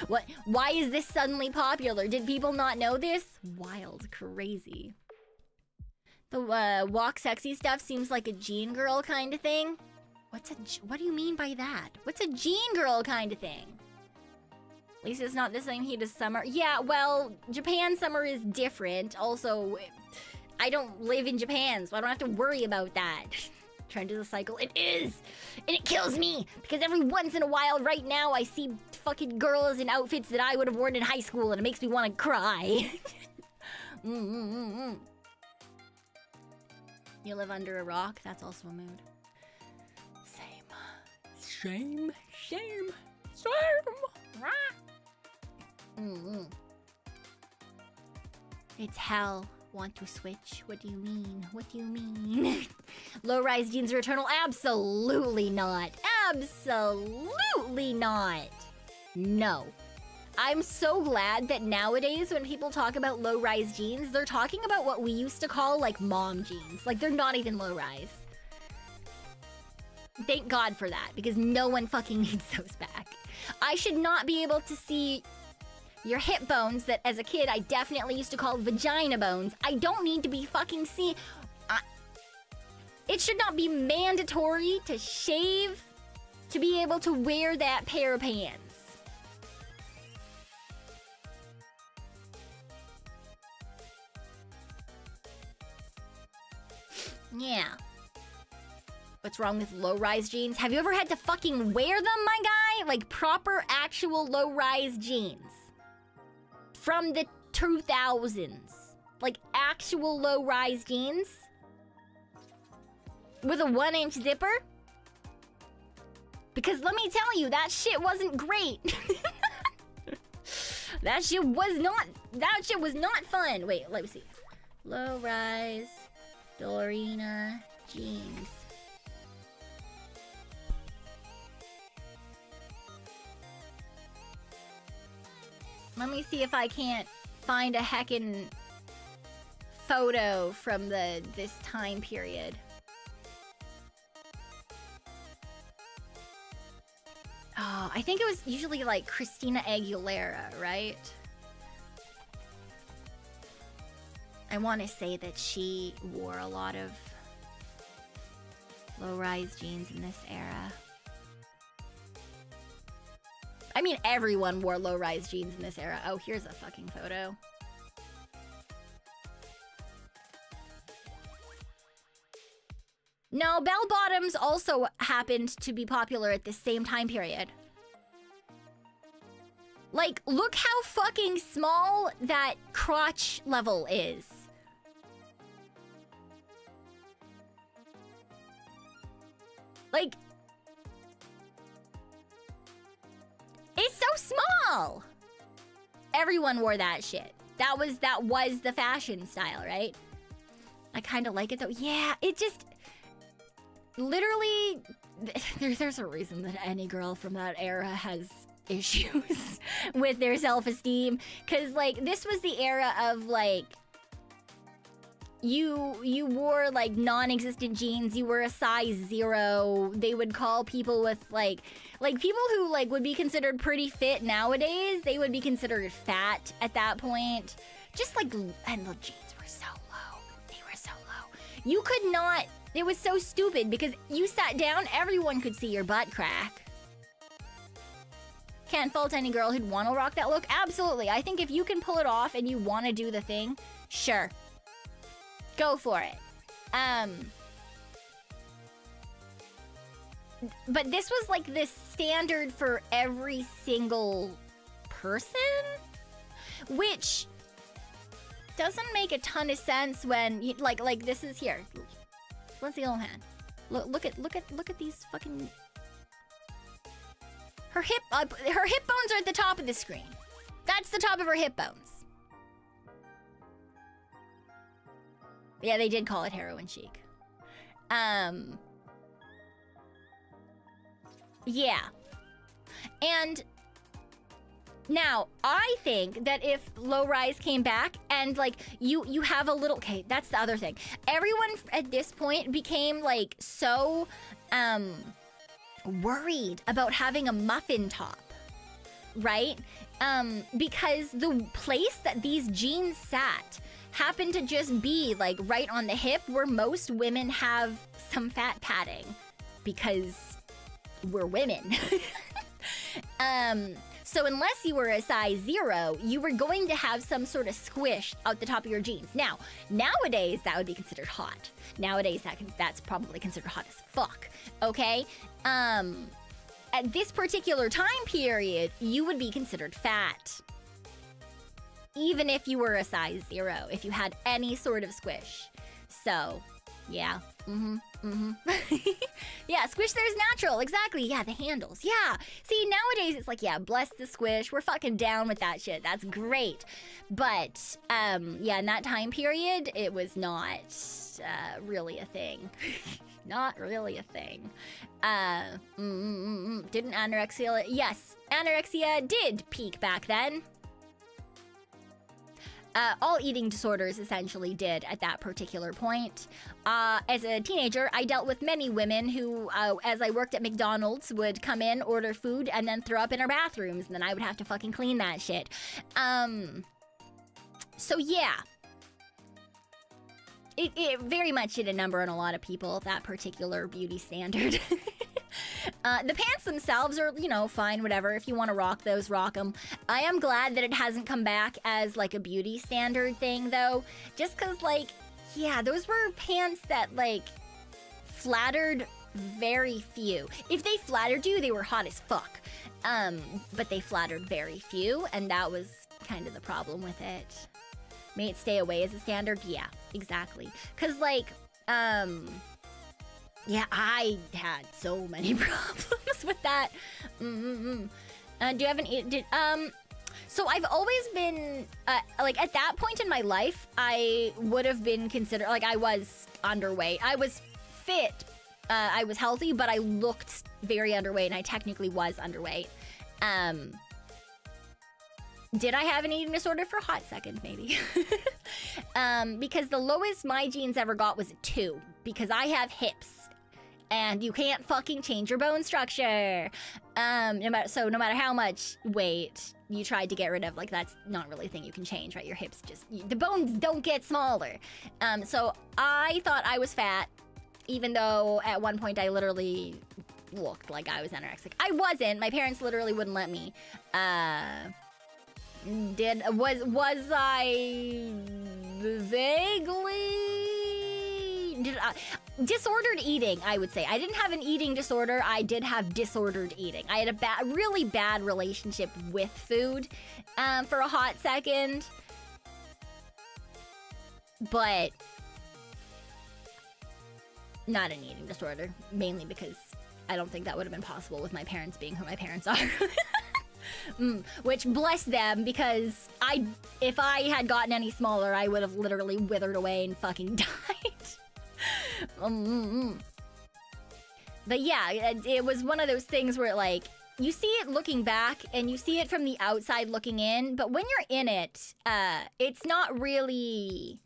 What? Why is this suddenly popular? Did people not know this? Wild, crazy. The walk sexy stuff seems like a Jean girl kind of thing. What do you mean by that? What's a Jean girl kind of thing? At least it's not the same heat as summer. Yeah, well, Japan summer is different. Also, I don't live in Japan, so I don't have to worry about that. Trying to do the cycle. It is! And it kills me! Because every once in a while, right now, I see fucking girls in outfits that I would have worn in high school, and it makes me want to cry. You live under a rock? That's also a mood. Shame. It's hell. Want to switch? What do you mean? What do you mean? Low-rise jeans are eternal? Absolutely not. Absolutely not. No. I'm so glad that nowadays when people talk about low-rise jeans, they're talking about what we used to call like mom jeans. Like they're not even low-rise. Thank God for that, because no one fucking needs those back. I should not be able to see your hip bones that as a kid I definitely used to call vagina bones. I don't need to be fucking see. It should not be mandatory to shave to be able to wear that pair of pants. Yeah. What's wrong with low-rise jeans? Have you ever had to fucking wear them, my guy? Like proper, actual low-rise jeans. From the 2000s. Like actual low-rise jeans. With a 1-inch zipper. Because let me tell you, that shit wasn't great. That shit was not fun. Wait, let me see. Low-rise Dorina jeans. Let me see if I can't find a heckin' photo from this time period. Oh, I think it was usually like Christina Aguilera, right? I want to say that she wore a lot of low-rise jeans in this era. I mean, everyone wore low-rise jeans in this era. Oh, here's a fucking photo. No, bell bottoms also happened to be popular at the same time period. Like, look how fucking small that crotch level is. Like, it's so small. Everyone wore that shit. That was the fashion style, right? I kind of like it though. Yeah, it just literally there's a reason that any girl from that era has issues with their self-esteem, because like this was the era of like you wore like non-existent jeans, you were a size 0. They would call people with like people who like would be considered pretty fit nowadays, they would be considered fat at that point. Just like, and the jeans were so low. They were so low. You could not, it was so stupid because you sat down, everyone could see your butt crack. Can't fault any girl who'd want to rock that look. Absolutely. I think if you can pull it off and you want to do the thing, sure. Go for it. But this was like the standard for every single person, which doesn't make a ton of sense when you, like this is here. Let's see, old hand. Look at these fucking. Her hip bones are at the top of the screen. That's the top of her hip bones. Yeah, they did call it heroin chic. Yeah. And now, I think that if low rise came back and like you have a little, okay, that's the other thing. Everyone at this point became like so worried about having a muffin top, right? Because the place that these jeans sat happened to just be like right on the hip where most women have some fat padding because we're women. So unless you were a size 0, you were going to have some sort of squish out the top of your jeans. Now, nowadays, that would be considered hot. Nowadays, that's probably considered hot as fuck, okay? At this particular time period, you would be considered fat. Even if you were a size 0, if you had any sort of squish. So, yeah. Yeah, squish there's natural, exactly. Yeah, the handles, yeah. See, nowadays it's like, yeah, bless the squish. We're fucking down with that shit. That's great. But, yeah, in that time period, it was not really a thing. Not really a thing. Didn't anorexia... Yes, anorexia did peak back then. All eating disorders essentially did at that particular point. As a teenager, I dealt with many women who, as I worked at McDonald's, would come in, order food, and then throw up in our bathrooms, and then I would have to fucking clean that shit. So yeah. It very much did a number on a lot of people, that particular beauty standard. The pants themselves are, you know, fine, whatever. If you want to rock those, rock them. I am glad that it hasn't come back as, like, a beauty standard thing, though. Just because, like, yeah, those were pants that, like, flattered very few. If they flattered you, they were hot as fuck. But they flattered very few, and that was kind of the problem with it. May it stay away as a standard? Yeah, exactly. Because, like, yeah, I had so many problems with that. Do you have an... So I've always been, like, at that point in my life, I would have been considered, like, I was underweight. I was fit. I was healthy, but I looked very underweight, and I technically was underweight. Did I have an eating disorder for a hot second? Maybe. Because the lowest my jeans ever got was a 2, because I have hips. And you can't fucking change your bone structure. No matter how much weight you tried to get rid of, like, that's not really a thing you can change, right? Your hips just, the bones don't get smaller. So I thought I was fat, even though at one point I literally looked like I was anorexic. I wasn't. My parents literally wouldn't let me. Was I vaguely... disordered eating, I would say. I didn't have an eating disorder. I did have disordered eating. I had a really bad relationship with food for a hot second. But not an eating disorder, mainly because I don't think that would have been possible with my parents being who my parents are. Which, bless them, because if I had gotten any smaller, I would have literally withered away and fucking died. But yeah, it was one of those things where, like, you see it looking back and you see it from the outside looking in, but when you're in it, it's not really...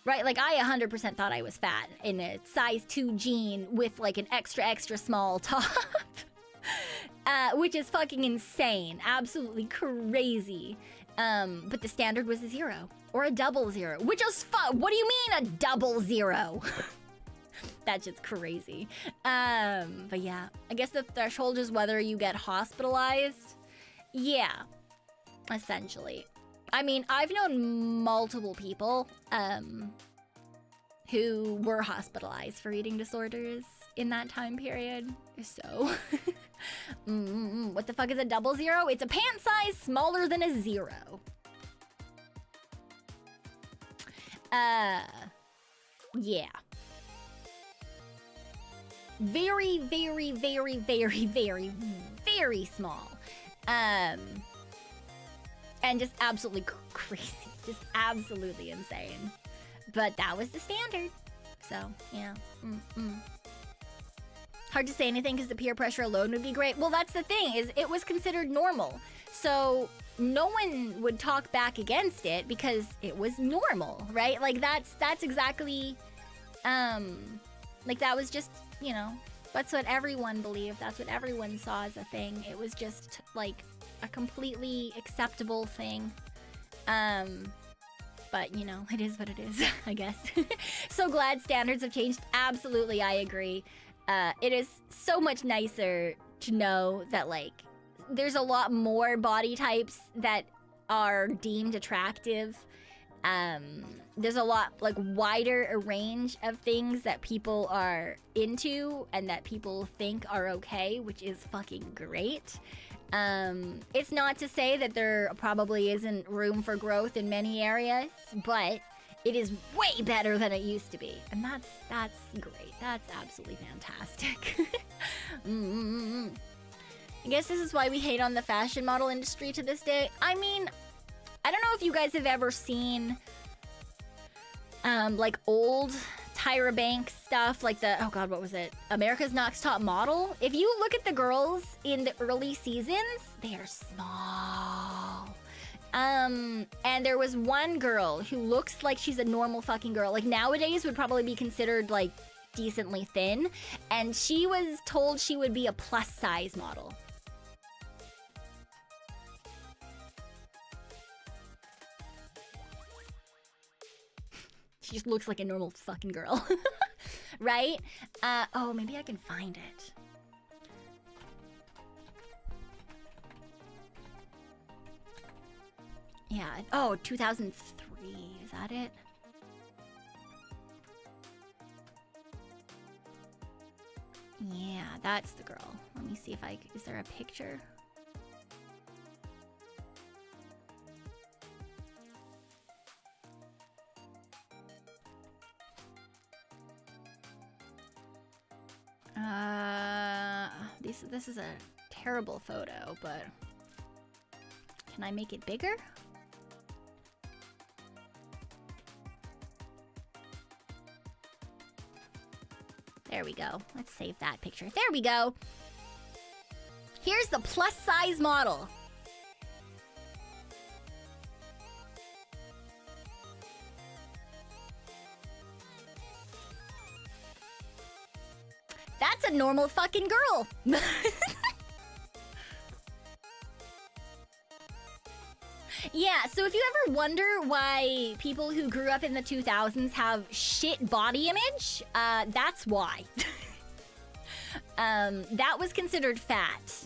Right, like, I 100% thought I was fat in a size 2 jean with, like, an extra small top. Which is fucking insane. Absolutely crazy. But the standard was a 0. Or a double 0. Which is what do you mean a double 0? That's just crazy. But yeah. I guess the threshold is whether you get hospitalized. Yeah. Essentially. I mean, I've known multiple people who were hospitalized for eating disorders in that time period. So, what the fuck is a double 0? It's a pant size smaller than a 0. Yeah. Very, very, very, very, very, very small. And just absolutely crazy. Just absolutely insane. But that was the standard. So, yeah. Hard to say anything because the peer pressure alone would be great. Well, that's the thing, is it was considered normal. So no one would talk back against it because it was normal, right? Like, that's exactly... like, that was just, you know... That's what everyone believed. That's what everyone saw as a thing. It was just, like... a completely acceptable thing. But, you know, it is what it is, I guess. So glad standards have changed. Absolutely, I agree. It is so much nicer to know that, like, there's a lot more body types that are deemed attractive. There's a lot, like, wider a range of things that people are into and that people think are okay, which is fucking great. It's not to say that there probably isn't room for growth in many areas, but it is way better than it used to be. And that's great. That's absolutely fantastic. I guess this is why we hate on the fashion model industry to this day. I mean, I don't know if you guys have ever seen, like, old Tyra Banks stuff, like the, oh god, what was it? America's Next Top Model. If you look at the girls in the early seasons, they are small. And there was one girl who looks like she's a normal fucking girl. Like, nowadays would probably be considered, like, decently thin. And she was told she would be a plus size model. She just looks like a normal fucking girl. Right? Oh, maybe I can find it. Yeah. Oh, 2003. Is that it? Yeah, that's the girl. Let me see if is there a picture? This is a terrible photo, but can I make it bigger? There we go. Let's save that picture. There we go. Here's the plus size model. That's a normal fucking girl. Yeah, so if you ever wonder why people who grew up in the 2000s have shit body image, that's why. That was considered fat.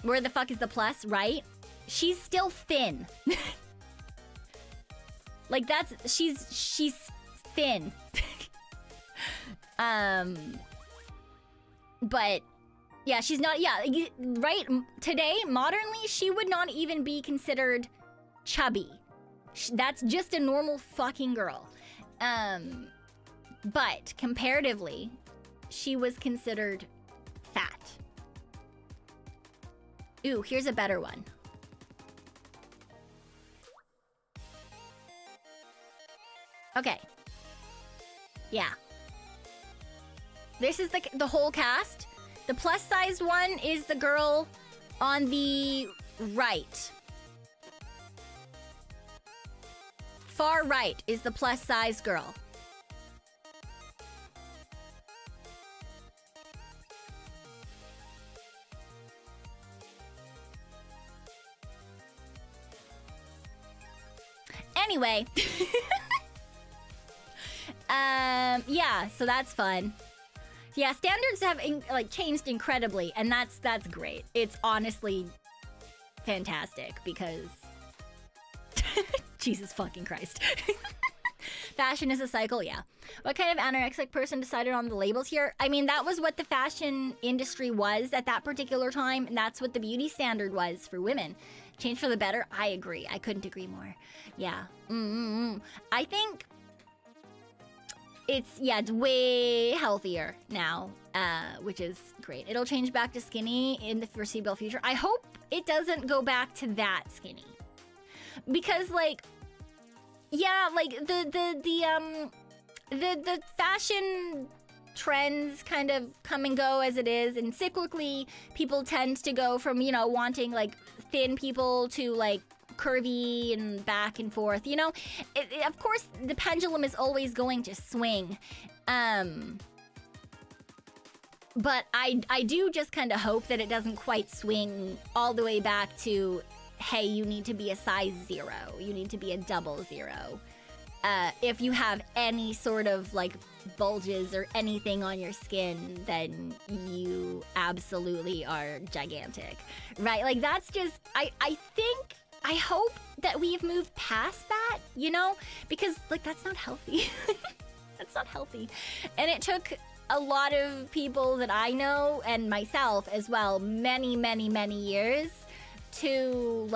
Where the fuck is the plus, right? She's still thin. Like she's thin. But yeah, she's not, right? Today, modernly, she would not even be considered chubby. That's just a normal fucking girl. But comparatively, she was considered fat. Ooh, here's a better one. Okay. Yeah. This is the whole cast. The plus-sized one is the girl on the right. Far right is the plus-sized girl. Anyway. Yeah, so that's fun. Yeah, standards have changed incredibly, and that's great. It's honestly fantastic because Jesus fucking Christ. Fashion is a cycle, yeah. What kind of anorexic person decided on the labels here? I mean, that was what the fashion industry was at that particular time, and that's what the beauty standard was for women. Change for the better? I agree. I couldn't agree more. Yeah. I think it's way healthier now, which is great. It'll change back to skinny in the foreseeable future. I hope it doesn't go back to that skinny. Because the fashion trends kind of come and go as it is, and cyclically people tend to go from, wanting thin people to curvy and back and forth, of course the pendulum is always going to swing, but I do just kind of hope that it doesn't quite swing all the way back to, hey, you need to be a size 0, you need to be a 00. If you have any sort of bulges or anything on your skin, then you absolutely are gigantic, right? That's just, I hope that we've moved past that, because that's not healthy. That's not healthy. And it took a lot of people that I know, and myself as well, many, many, many years to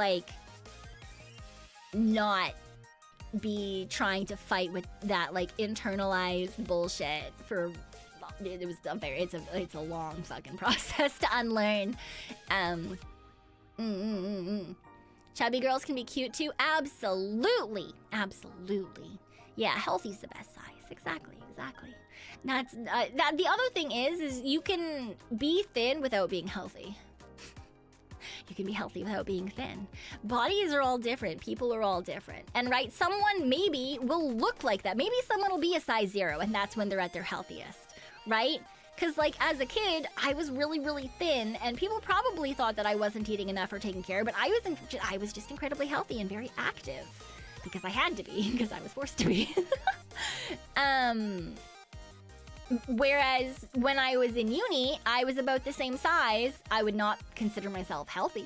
not be trying to fight with that internalized bullshit for it's a long fucking process to unlearn. Chubby girls can be cute too. Absolutely. Yeah, healthy's the best size. Exactly. That's the other thing is you can be thin without being healthy. You can be healthy without being thin. Bodies are all different. People are all different. And right, someone maybe will look like that. Maybe someone will be a size 0, and that's when they're at their healthiest, right? Because as a kid, I was really, really thin, and people probably thought that I wasn't eating enough or taking care, but I was just incredibly healthy and very active because I had to be, because I was forced to be. Whereas when I was in uni, I was about the same size. I would not consider myself healthy.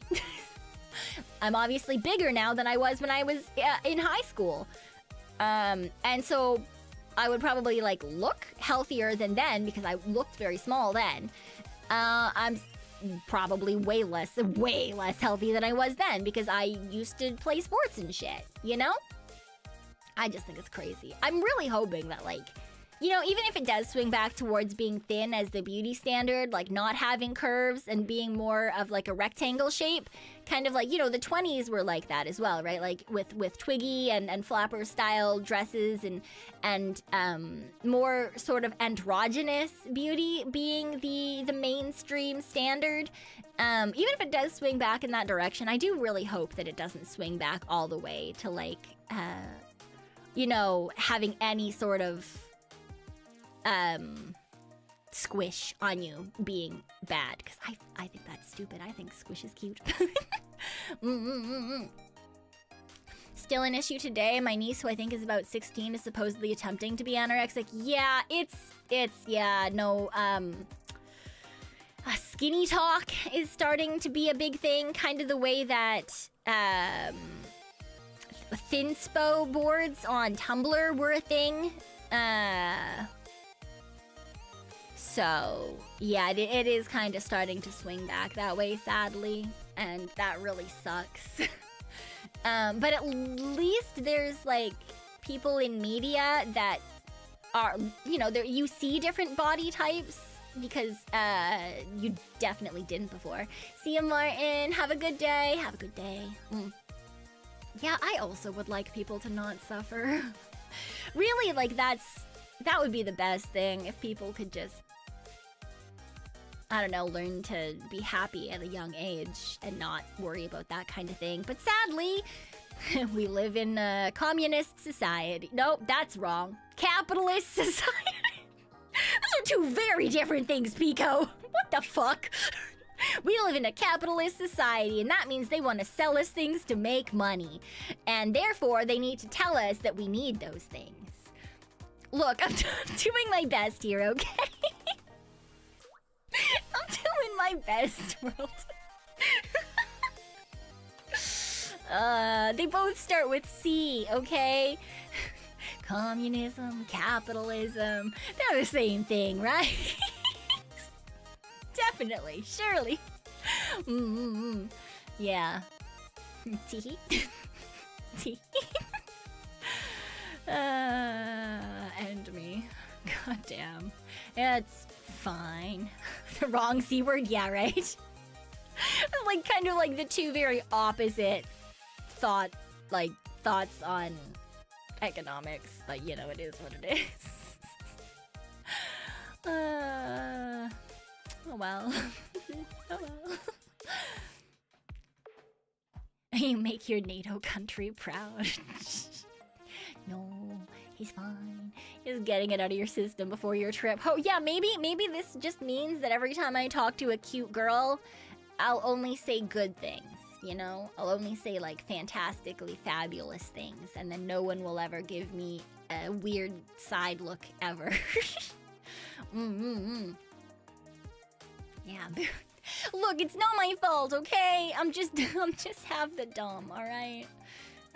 I'm obviously bigger now than I was when I was in high school. And so I would probably look healthier than then because I looked very small then. I'm probably way less healthy than I was then because I used to play sports and shit, I just think it's crazy. I'm really hoping that even if it does swing back towards being thin as the beauty standard, not having curves and being more of a rectangle shape, kind of the 20s were like that as well, right? With Twiggy and flapper style dresses and more sort of androgynous beauty being the mainstream standard. Even if it does swing back in that direction, I do really hope that it doesn't swing back all the way to having any sort of squish on you being bad, because I think that's stupid. I think squish is cute. Still an issue today. My niece, who I think is about 16, is supposedly attempting to be anorexic. Yeah, skinny talk is starting to be a big thing, kind of the way that Finspo boards on Tumblr were a thing. So, yeah, it is kind of starting to swing back that way, sadly. And that really sucks. But at least there's, like, people in media that are, you know, you see different body types. Because, you definitely didn't before. See you, Martin. Have a good day. Have a good day. Yeah, I also would like people to not suffer. Really, like, that would be the best thing if people could just, I don't know, learn to be happy at a young age and not worry about that kind of thing. But sadly, we live in a communist society. Nope, that's wrong. Capitalist society. Those are two very different things, Pico. What the fuck? We live in a capitalist society, and that means they want to sell us things to make money. And therefore, they need to tell us that we need those things. Look, I'm doing my best here, okay? I'm doing my best, world. They both start with C, okay? Communism, capitalism, they're the same thing, right? Definitely, surely. Yeah. Tee. Tee. And me. God damn. It's fine. The wrong C word? Yeah, right? It's like kind of like the two very opposite thoughts on economics, but you know, it is what it is. Oh well. Oh well. You make your NATO country proud. No, he's fine. Just getting it out of your system before your trip. Oh yeah, maybe this just means that every time I talk to a cute girl, I'll only say good things, you know? I'll only say like fantastically fabulous things, and then no one will ever give me a weird side look ever. Yeah. Look, it's not my fault, okay? I'm just half the dumb, alright?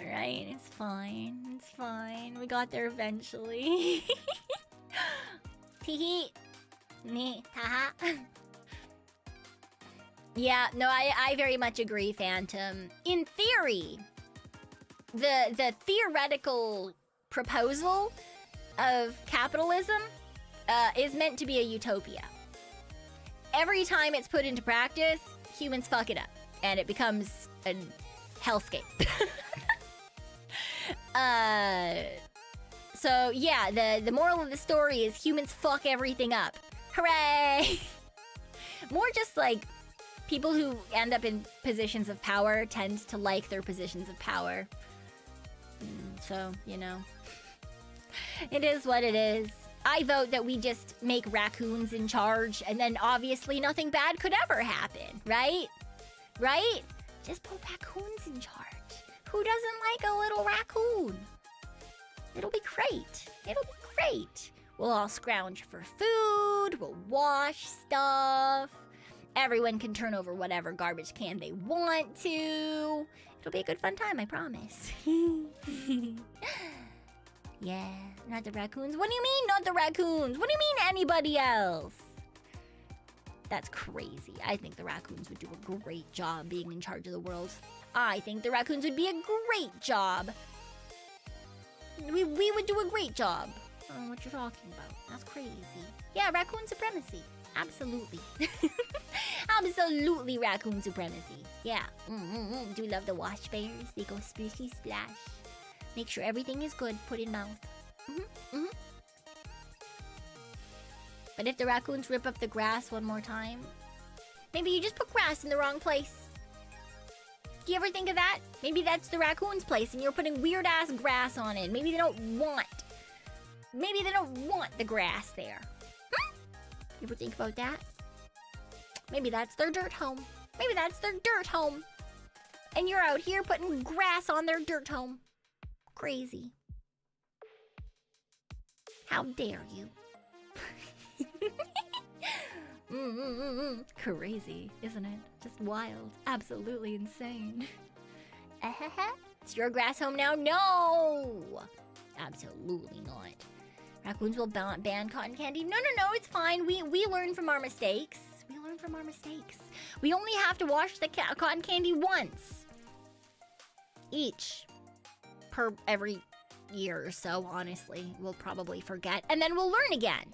Alright, it's fine. It's fine. We got there eventually. Teehee. Me. Haha. Yeah, no, I very much agree, Phantom. In theory, the theoretical proposal of capitalism is meant to be a utopia. Every time it's put into practice, humans fuck it up, and it becomes a hellscape. So yeah, the moral of the story is humans fuck everything up. Hooray! More just like people who end up in positions of power tend to like their positions of power. So, you know. It is what it is. I vote that we just make raccoons in charge, and then obviously nothing bad could ever happen, right? Right? Just put raccoons in charge. Who doesn't like a little raccoon? It'll be great. It'll be great. We'll all scrounge for food, we'll wash stuff. Everyone can turn over whatever garbage can they want to. It'll be a good fun time, I promise. Yeah, not the raccoons. What do you mean, not the raccoons? What do you mean, anybody else? That's crazy. I think the raccoons would do a great job being in charge of the world. I think the raccoons would be a great job. We would do a great job. I don't know what you're talking about. That's crazy. Yeah, raccoon supremacy. Absolutely. Absolutely raccoon supremacy. Yeah. Do you love the wash bears? They go splishy splash. Make sure everything is good. Put in mouth. But if the raccoons rip up the grass one more time, maybe you just put grass in the wrong place. Do you ever think of that? Maybe that's the raccoon's place and you're putting weird-ass grass on it. Maybe they don't want the grass there. You ever think about that? Maybe that's their dirt home. Maybe that's their dirt home. And you're out here putting grass on their dirt home. Crazy. How dare you? Crazy, isn't it? Just wild. Absolutely insane. It's your grass home now? No! Absolutely not. Raccoons will ban cotton candy? No, it's fine. We learn from our mistakes. We learn from our mistakes. We only have to wash the cotton candy once. Each. Per every year or so, honestly. We'll probably forget. And then we'll learn again.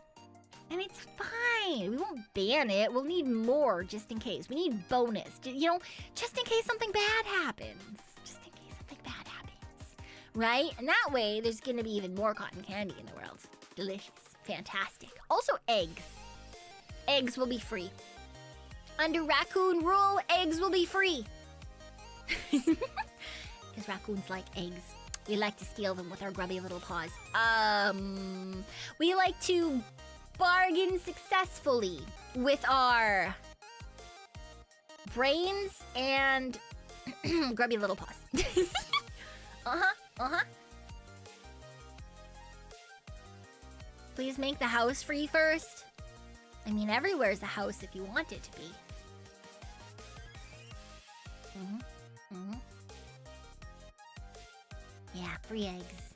And it's fine. We won't ban it. We'll need more just in case. We need bonus. You know, just in case something bad happens. Just in case something bad happens. Right? And that way, there's going to be even more cotton candy in the world. Delicious. Fantastic. Also, eggs. Eggs will be free. Under raccoon rule, eggs will be free. Because raccoons like eggs. We like to steal them with our grubby little paws. We like to bargain successfully with our brains and grubby little paws. Please make the house free first. I mean, everywhere's a house if you want it to be. Yeah, free eggs.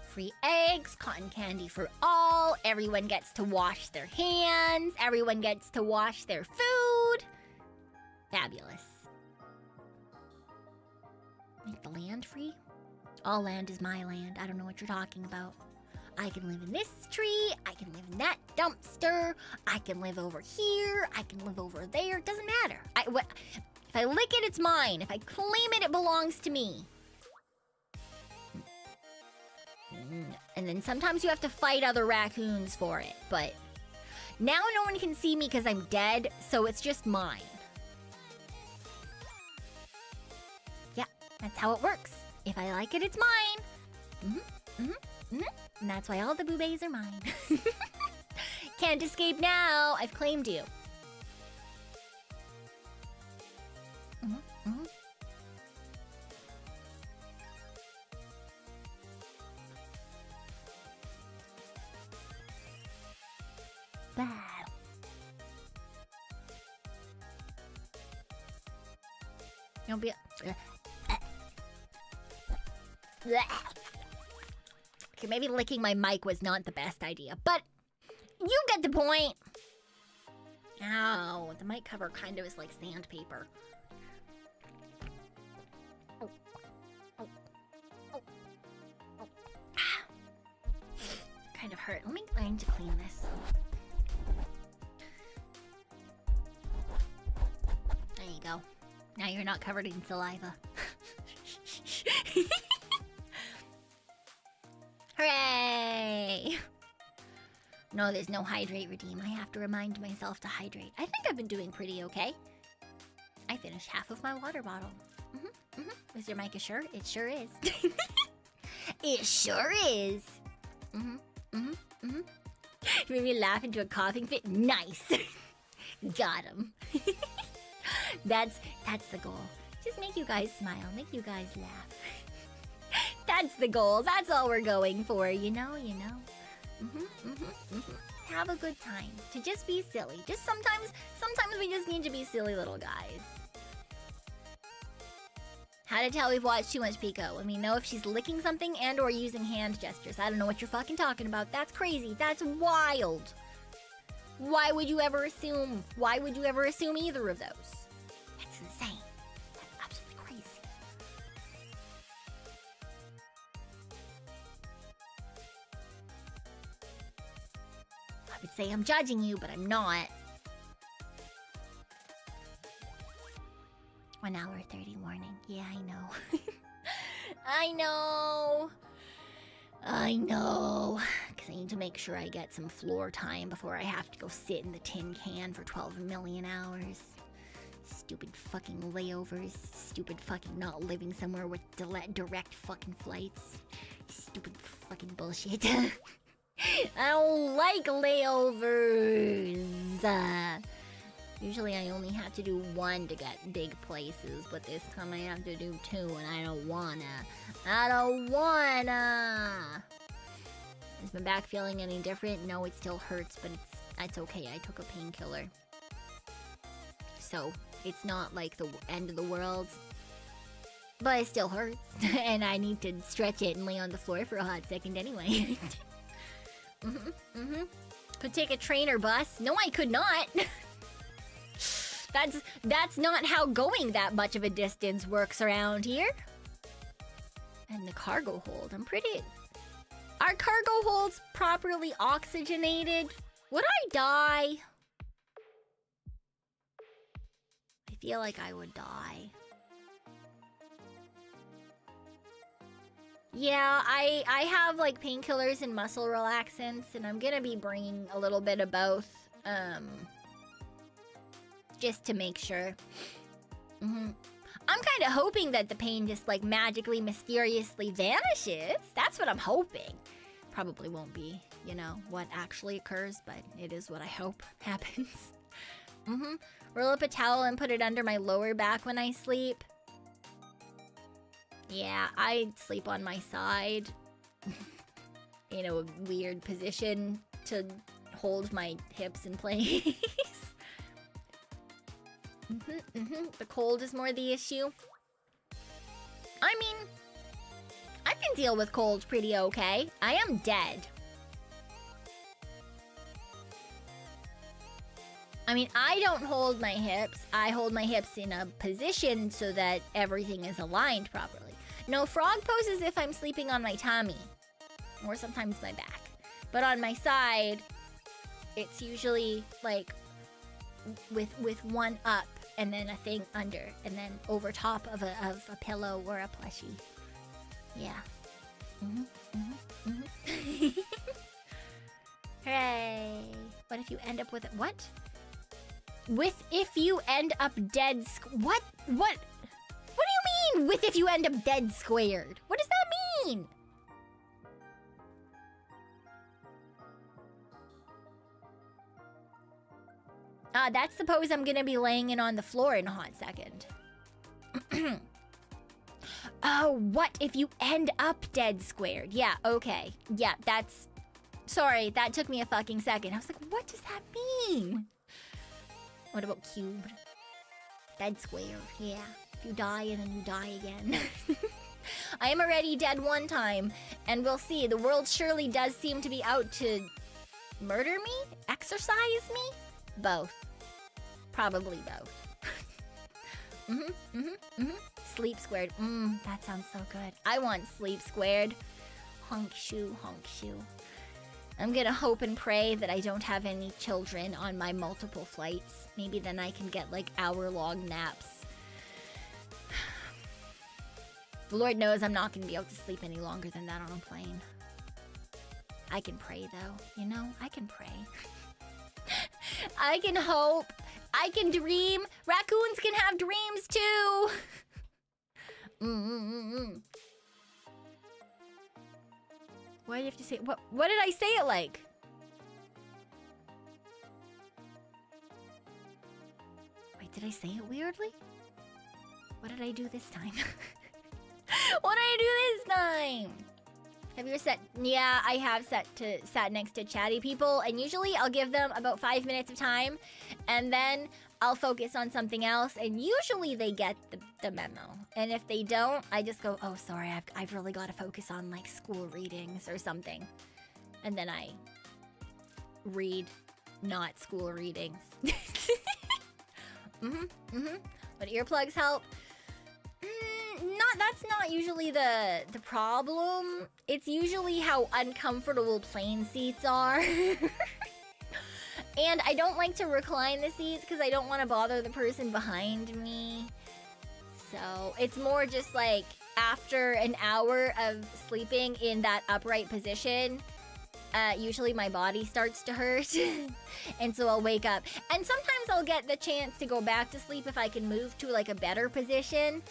Free eggs, cotton candy for all. Everyone gets to wash their hands. Everyone gets to wash their food. Fabulous. Make the land free? All land is my land. I don't know what you're talking about. I can live in this tree. I can live in that dumpster. I can live over here. I can live over there. It doesn't matter. If I lick it, it's mine. If I claim it, it belongs to me. And then sometimes you have to fight other raccoons for it, but now no one can see me because I'm dead, so it's just mine. Yeah, that's how it works. If I like it, it's mine. And that's why all the boobays are mine. Can't escape now. I've claimed you. Don't be. Okay, maybe licking my mic was not the best idea, but you get the point. Ow, the mic cover kind of is like sandpaper. Kind of hurt. I need to clean this. There you go. Now you're not covered in saliva. Hooray! No, there's no hydrate redeem. I have to remind myself to hydrate. I think I've been doing pretty okay. I finished half of my water bottle. Is your mic a sure? It sure is. It sure is. You made me laugh into a coughing fit. Nice. Got him. That's the goal. Just make you guys smile, make you guys laugh. That's the goal. That's all we're going for, you know. Have a good time. To just be silly. Just sometimes we just need to be silly little guys. How to tell we've watched too much Pekoe? When we know if she's licking something and or using hand gestures. I don't know what you're fucking talking about. That's crazy. That's wild. Why would you ever assume? Why would you ever assume either of those? That's insane. That's absolutely crazy. I would say I'm judging you, but I'm not. 1 hour 30 warning. Yeah, I know. I know. Because I need to make sure I get some floor time before I have to go sit in the tin can for 12 million hours. Stupid fucking layovers. Stupid fucking not living somewhere with direct fucking flights. Stupid fucking bullshit. I don't like layovers. Usually I only have to do 1 to get big places, but this time I have to do 2 and I don't wanna. Is my back feeling any different? No, it still hurts, but it's okay. I took a painkiller. So, it's not like the end of the world. But it still hurts, and I need to stretch it and lay on the floor for a hot second anyway. Could take a train or bus. No, I could not. That's not how going that much of a distance works around here. And the cargo hold, I'm pretty... Are cargo holds properly oxygenated? Would I die? I feel like I would die. Yeah, I have like painkillers and muscle relaxants, and I'm gonna be bringing a little bit of both, just to make sure. I'm kind of hoping that the pain just like magically, mysteriously vanishes. That's what I'm hoping. Probably won't be, you know, what actually occurs, but it is what I hope happens. Roll up a towel and put it under my lower back when I sleep. Yeah, I sleep on my side. In a weird position to hold my hips in place. The cold is more the issue. I mean, I can deal with cold pretty okay. I am dead. I mean, I don't hold my hips. I hold my hips in a position so that everything is aligned properly. No, frog poses if I'm sleeping on my tummy. Or sometimes my back. But on my side, it's usually like with one up and then a thing under. And then over top of a pillow or a plushie. Yeah. Hooray. What if you end up with it? What? If you end up dead what? What do you mean with if you end up dead squared? What does that mean? That's the pose I'm gonna be laying in on the floor in a hot second. Oh, what if you end up dead squared? Yeah, okay. Yeah, that's... Sorry, that took me a fucking second. I was like, what does that mean? What about cubed? Dead squared, yeah. If you die and then you die again. I am already dead one time, and we'll see. The world surely does seem to be out to murder me? Exorcise me? Both. Probably both. Sleep squared. That sounds so good. I want sleep squared. Honk shoe, honk shoe. I'm gonna hope and pray that I don't have any children on my multiple flights. Maybe then I can get like hour-long naps. The Lord knows I'm not gonna be able to sleep any longer than that on a plane. I can pray though, you know? I can pray. I can hope. I can dream. Raccoons can have dreams too. Why do you have to say what did I say it like? Wait, did I say it weirdly? What did I do this time? What did I do this time? Have you ever sat... Yeah, I have sat next to chatty people, and usually I'll give them about 5 minutes of time, and then I'll focus on something else, and usually they get the memo. And if they don't, I just go, oh, sorry, I've really got to focus on, like, school readings or something. And then I read not school readings. But earplugs help. That's not usually the problem. It's usually how uncomfortable plane seats are. And I don't like to recline the seats because I don't want to bother the person behind me. So it's more just like after an hour of sleeping in that upright position, usually my body starts to hurt. And so I'll wake up. And sometimes I'll get the chance to go back to sleep if I can move to like a better position.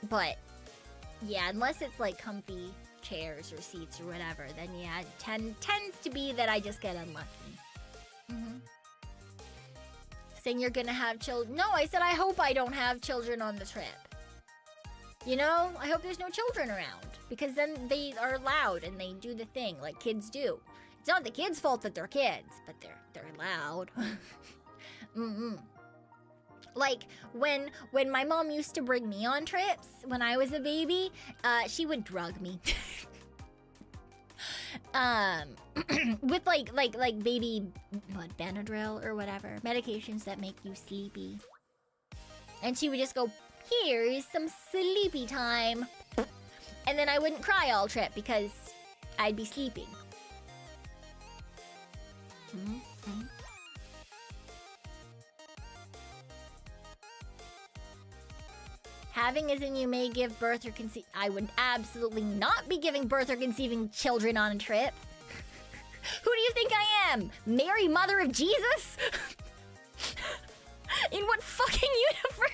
But yeah, unless it's like comfy chairs or seats or whatever, then yeah, it tends to be that I just get unlucky. Saying you're gonna have children. No, I said I hope I don't have children on the trip. You know, I hope there's no children around, because then they are loud and they do the thing like kids do. It's not the kids' fault that they're kids, but they're loud. Like, when my mom used to bring me on trips when I was a baby, she would drug me. With like baby, what, Benadryl or whatever. Medications that make you sleepy. And she would just go, here's some sleepy time. And then I wouldn't cry all trip because I'd be sleeping. Having as in you may give birth or conceive. I would absolutely not be giving birth or conceiving children on a trip. Who do you think I am? Mary, mother of Jesus? In what fucking universe?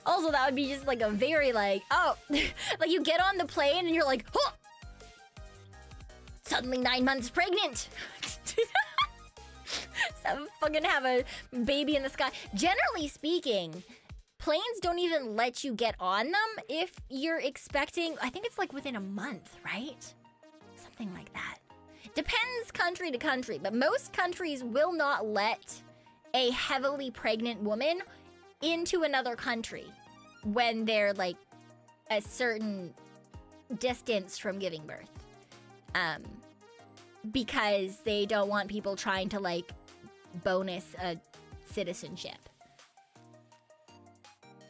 Also, that would be just like a very like, oh, like you get on the plane and you're like, huh! Suddenly 9 months pregnant. So fucking have a baby in the sky. Generally speaking, planes don't even let you get on them if you're expecting, I think it's like within a month, right? Something like that. Depends country to country, but most countries will not let a heavily pregnant woman into another country when they're like a certain distance from giving birth. Because they don't want people trying to like bonus a citizenship.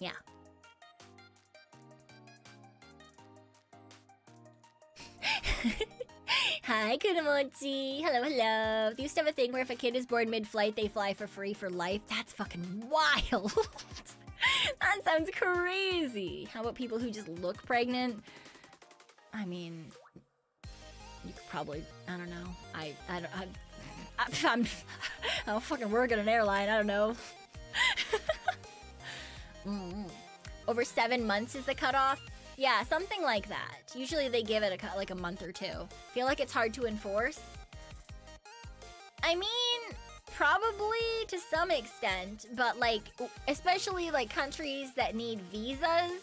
Yeah. Hi, Kunamochi. Hello, hello. They used to have a thing where if a kid is born mid-flight, they fly for free for life. That's fucking wild. That sounds crazy. How about people who just look pregnant? I mean, you could probably, I don't know. I don't fucking work at an airline. I don't know. Over 7 months is the cutoff. Yeah, something like that. Usually they give it like a month or two. Feel like it's hard to enforce. I mean, probably to some extent, but like, especially like countries that need visas,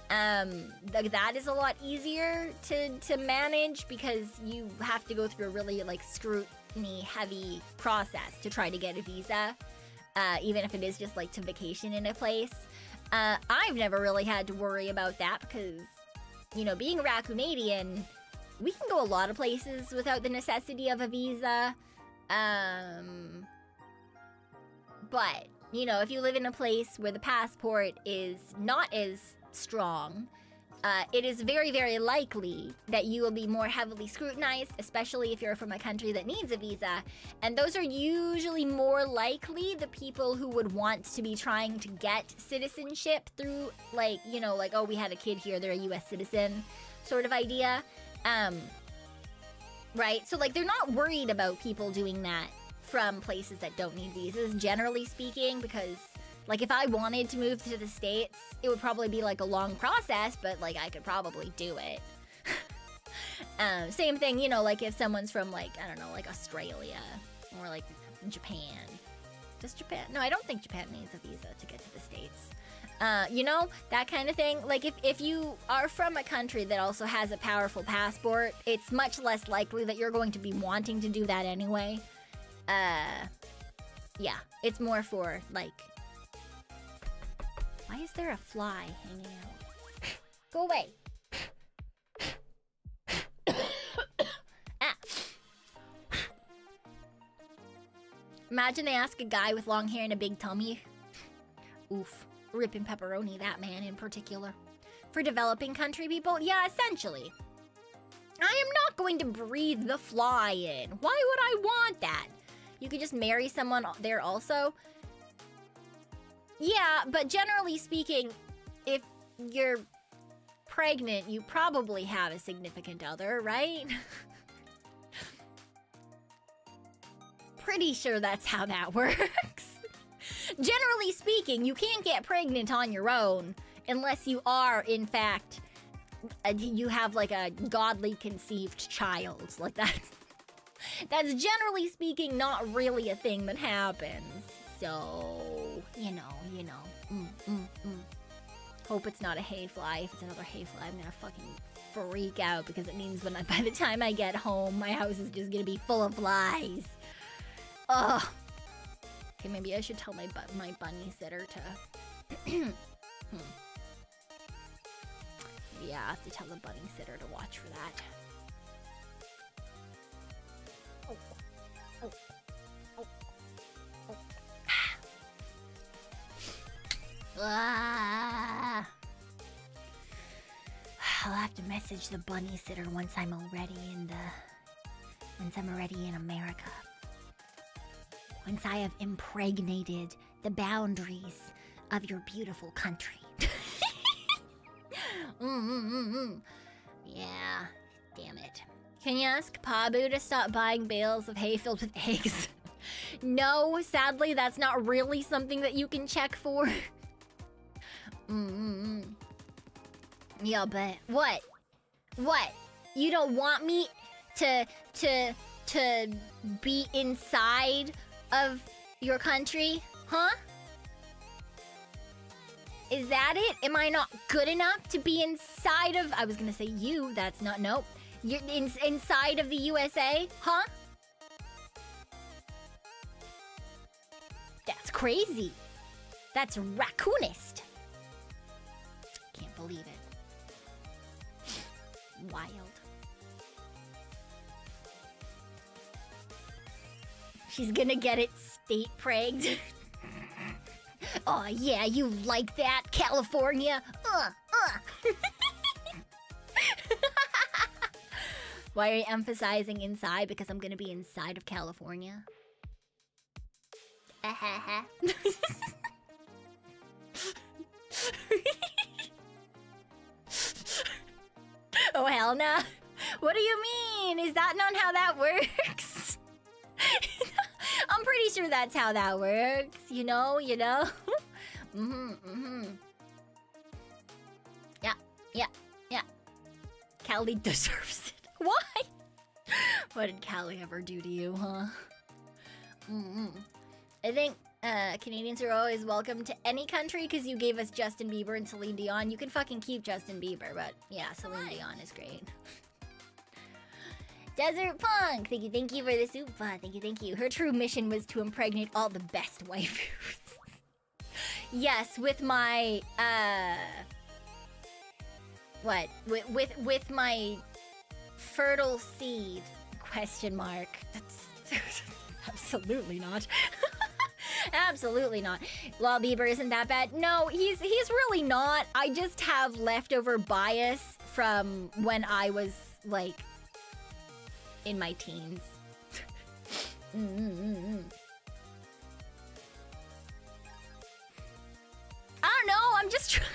that is a lot easier to manage because you have to go through a really like scrutiny-heavy process to try to get a visa, even if it is just like to vacation in a place. I've never really had to worry about that because, you know, being a Raccoonadian, we can go a lot of places without the necessity of a visa. But, you know, if you live in a place where the passport is not as strong, it is very, very likely that you will be more heavily scrutinized, especially if you're from a country that needs a visa. And those are usually more likely the people who would want to be trying to get citizenship through, like, you know, like, oh, we had a kid here, they're a US citizen sort of idea. Right? So, like, they're not worried about people doing that from places that don't need visas, generally speaking, because like, if I wanted to move to the States, it would probably be, like, a long process, but, like, I could probably do it. Same thing, you know, like, if someone's from, like, I don't know, like, Australia, or, like, Japan. Does Japan? No, I don't think Japan needs a visa to get to the States. You know, that kind of thing. Like, if you are from a country that also has a powerful passport, it's much less likely that you're going to be wanting to do that anyway. Yeah, it's more for, like... Why is there a fly hanging out? Go away. Ah. Imagine they ask a guy with long hair and a big tummy. Oof. Ripping pepperoni, that man in particular. For developing country people? Yeah, essentially. I am not going to breathe the fly in. Why would I want that? You could just marry someone there also. Yeah, but generally speaking, if you're pregnant, you probably have a significant other, right? Pretty sure that's how that works. Generally speaking, you can't get pregnant on your own unless you are, in fact, you have like a godly conceived child. Like that's generally speaking not really a thing that happens. So, you know. Hope it's not a hayfly. If it's another hayfly, I'm gonna fucking freak out because it means by the time I get home, my house is just gonna be full of flies. Ugh. Okay, maybe I should tell my bunny sitter to... Yeah, I have to tell the bunny sitter to watch for that. Oh. Oh. Oh. Oh. Ah. I'll have to message the bunny sitter once I'm already in America. Once I have impregnated the boundaries of your beautiful country. Yeah, damn it. Can you ask Pabu to stop buying bales of hay filled with eggs? No, sadly, that's not really something that you can check for. Yeah, but what? What? You don't want me to be inside of your country? Huh? Is that it? Am I not good enough to be inside of... I was gonna say you, that's not... Nope. You're inside of the USA? Huh? That's crazy. That's raccoonist. Can't believe it. Wild. She's gonna get it state-pragged. Oh yeah, you like that, California? Why are you emphasizing inside? Because I'm gonna be inside of California. Oh hell no. What do you mean? Is that not how that works? I'm pretty sure that's how that works. You know? Yeah. Callie deserves it. Why? What did Callie ever do to you, huh? I think Canadians are always welcome to any country because you gave us Justin Bieber and Celine Dion. You can fucking keep Justin Bieber, but yeah, Celine Dion is great. Desert Punk, thank you for the soup. Thank you. Her true mission was to impregnate all the best waifus. Yes, with my what? With my fertile seed? Question mark. That's absolutely not. Absolutely not. Law Bieber isn't that bad. No, he's really not. I just have leftover bias from when I was like in my teens. I don't know. I'm just trying.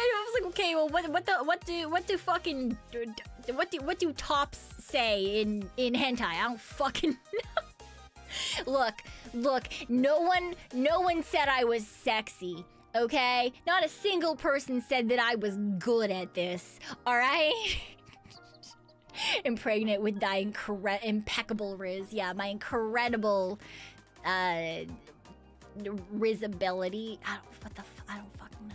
I was like, okay, well, what do tops say in hentai? I don't fucking know. Look, no one said I was sexy, okay? Not a single person said that I was good at this, alright? Impregnate with thy impeccable riz. Yeah, my incredible riz ability. I don't fucking know.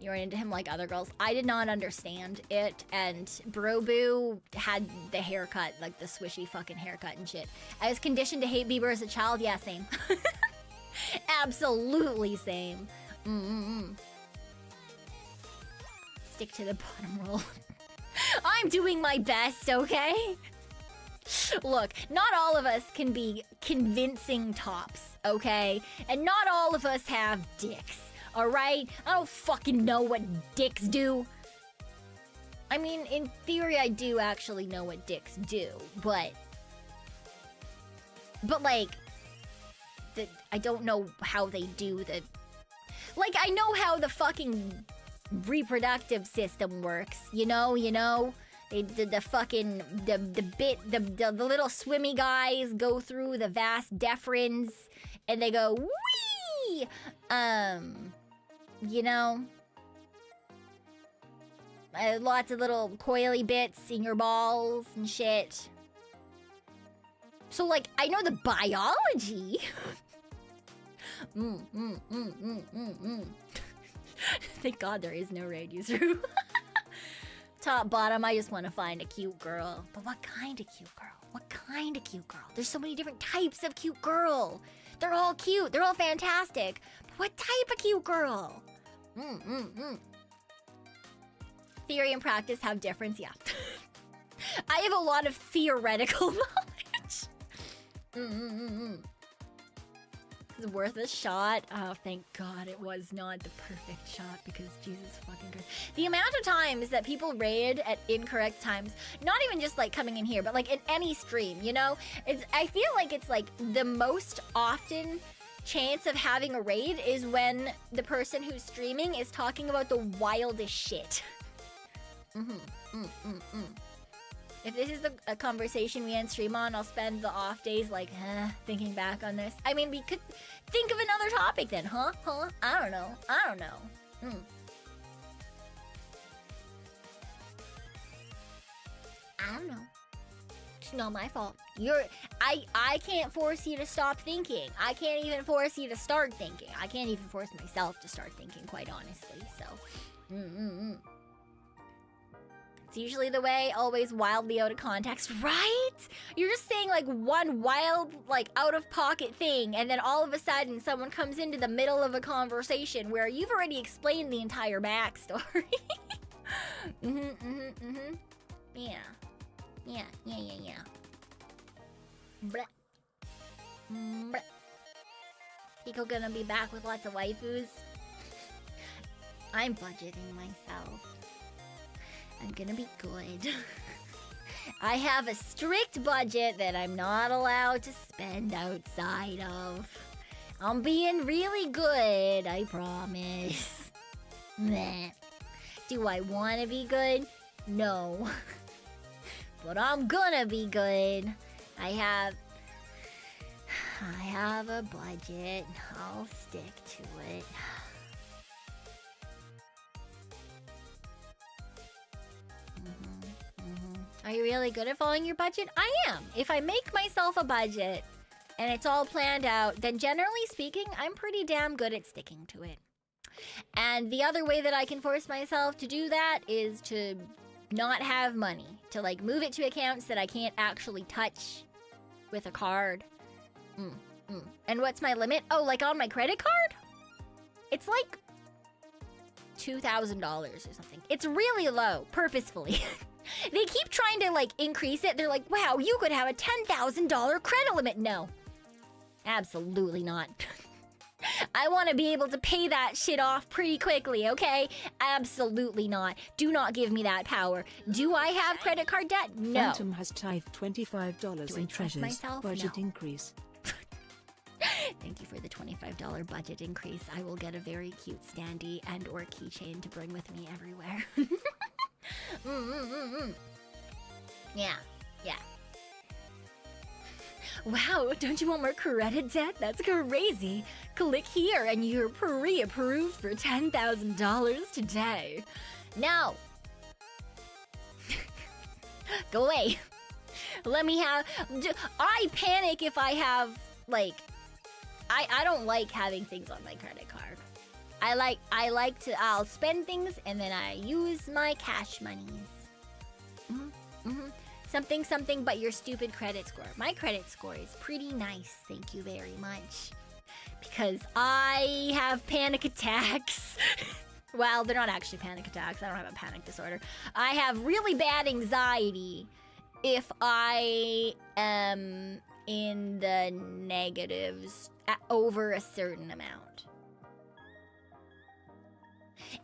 You ran into him like other girls. I did not understand it, and Bro Boo had the haircut, like the swishy fucking haircut and shit. I was conditioned to hate Bieber as a child. Yeah, same. Absolutely same. Stick to the bottom roll. I'm doing my best, okay? Look, not all of us can be convincing tops, okay? And not all of us have dicks, alright? I don't fucking know what dicks do. I mean, in theory, I do actually know what dicks do, but like, I don't know how they do the... Like, I know how the fucking reproductive system works, you know? The fucking the little swimmy guys go through the vas deferens and they go wee. Lots of little coily bits in your balls and shit. So like I know the biology. Thank God there is no raid user. Top, bottom, I just want to find a cute girl. But what kind of cute girl? What kind? kind of cute girl. There's so many different types of cute girl. They're all cute. They're all fantastic. But what type of cute girl? Theory and practice have difference, yeah. I have a lot of theoretical knowledge. It's worth a shot. Oh, thank God it was not the perfect shot because Jesus fucking Christ. The amount of times that people raid at incorrect times, not even just like coming in here, but like in any stream, you know? I feel like it's like the most often chance of having a raid is when the person who's streaming is talking about the wildest shit. If this is a conversation we end stream on, I'll spend the off days like, thinking back on this. I mean, we could think of another topic then, huh? I don't know. I don't know. It's not my fault. I can't force you to stop thinking. I can't even force you to start thinking. I can't even force myself to start thinking, quite honestly, so. It's usually the way, always wildly out of context, right? You're just saying like one wild, like out-of-pocket thing, and then all of a sudden someone comes into the middle of a conversation where you've already explained the entire backstory. Yeah. Bleh. Bleh. Pekoe gonna be back with lots of waifus. I'm budgeting myself. I'm gonna be good. I have a strict budget that I'm not allowed to spend outside of. I'm being really good, I promise. Meh. Do I want to be good? No. But I'm gonna be good. I have a budget. I'll stick to it. Are you really good at following your budget? I am. If I make myself a budget and it's all planned out, then generally speaking, I'm pretty damn good at sticking to it. And the other way that I can force myself to do that is to not have money. To like move it to accounts that I can't actually touch with a card. And what's my limit? Oh, like on my credit card? It's like $2,000 or something. It's really low, purposefully. They keep trying to like increase it. They're like, wow, you could have a $10,000 credit limit. No, absolutely not. I want to be able to pay that shit off pretty quickly, okay? Absolutely not. Do not give me that power. Do I have credit card debt? No. Phantom has tithed $25 in treasures. Myself? Budget No. increase. Thank you for the $25 budget increase. I will get a very cute standee and or keychain to bring with me everywhere. Yeah. Wow, don't you want more credit debt? That's crazy. Click here and you're pre-approved for $10,000 today. No. Go away. Let me have... I panic if I have, like... I don't like having things on my credit card. I'll spend things and then I use my cash monies. Something but your stupid credit score. My credit score is pretty nice, thank you very much. Because I have panic attacks. Well, they're not actually panic attacks. I don't have a panic disorder. I have really bad anxiety if I am in the negatives over a certain amount.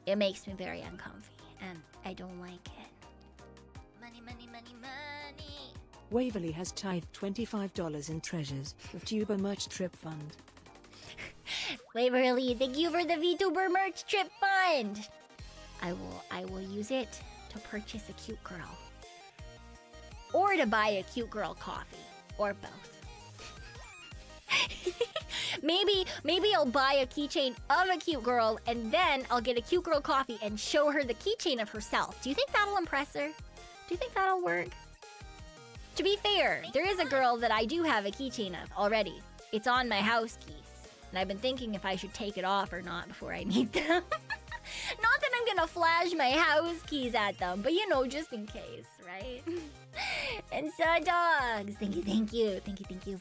It makes me very uncomfy, and I don't like it. Money. Waverly has tithed $25 in treasures. Vtuber merch trip fund. Waverly, thank you for the VTuber merch trip fund. I will use it to purchase a cute girl. Or to buy a cute girl coffee. Or both. Maybe I'll buy a keychain of a cute girl and then I'll get a cute girl coffee and show her the keychain of herself. Do you think that'll impress her? Do you think that'll work? To be fair, there is a girl that I do have a keychain of already. It's on my house keys. And I've been thinking if I should take it off or not before I need them. Not that I'm gonna flash my house keys at them, but you know, just in case, right? And so, dogs, thank you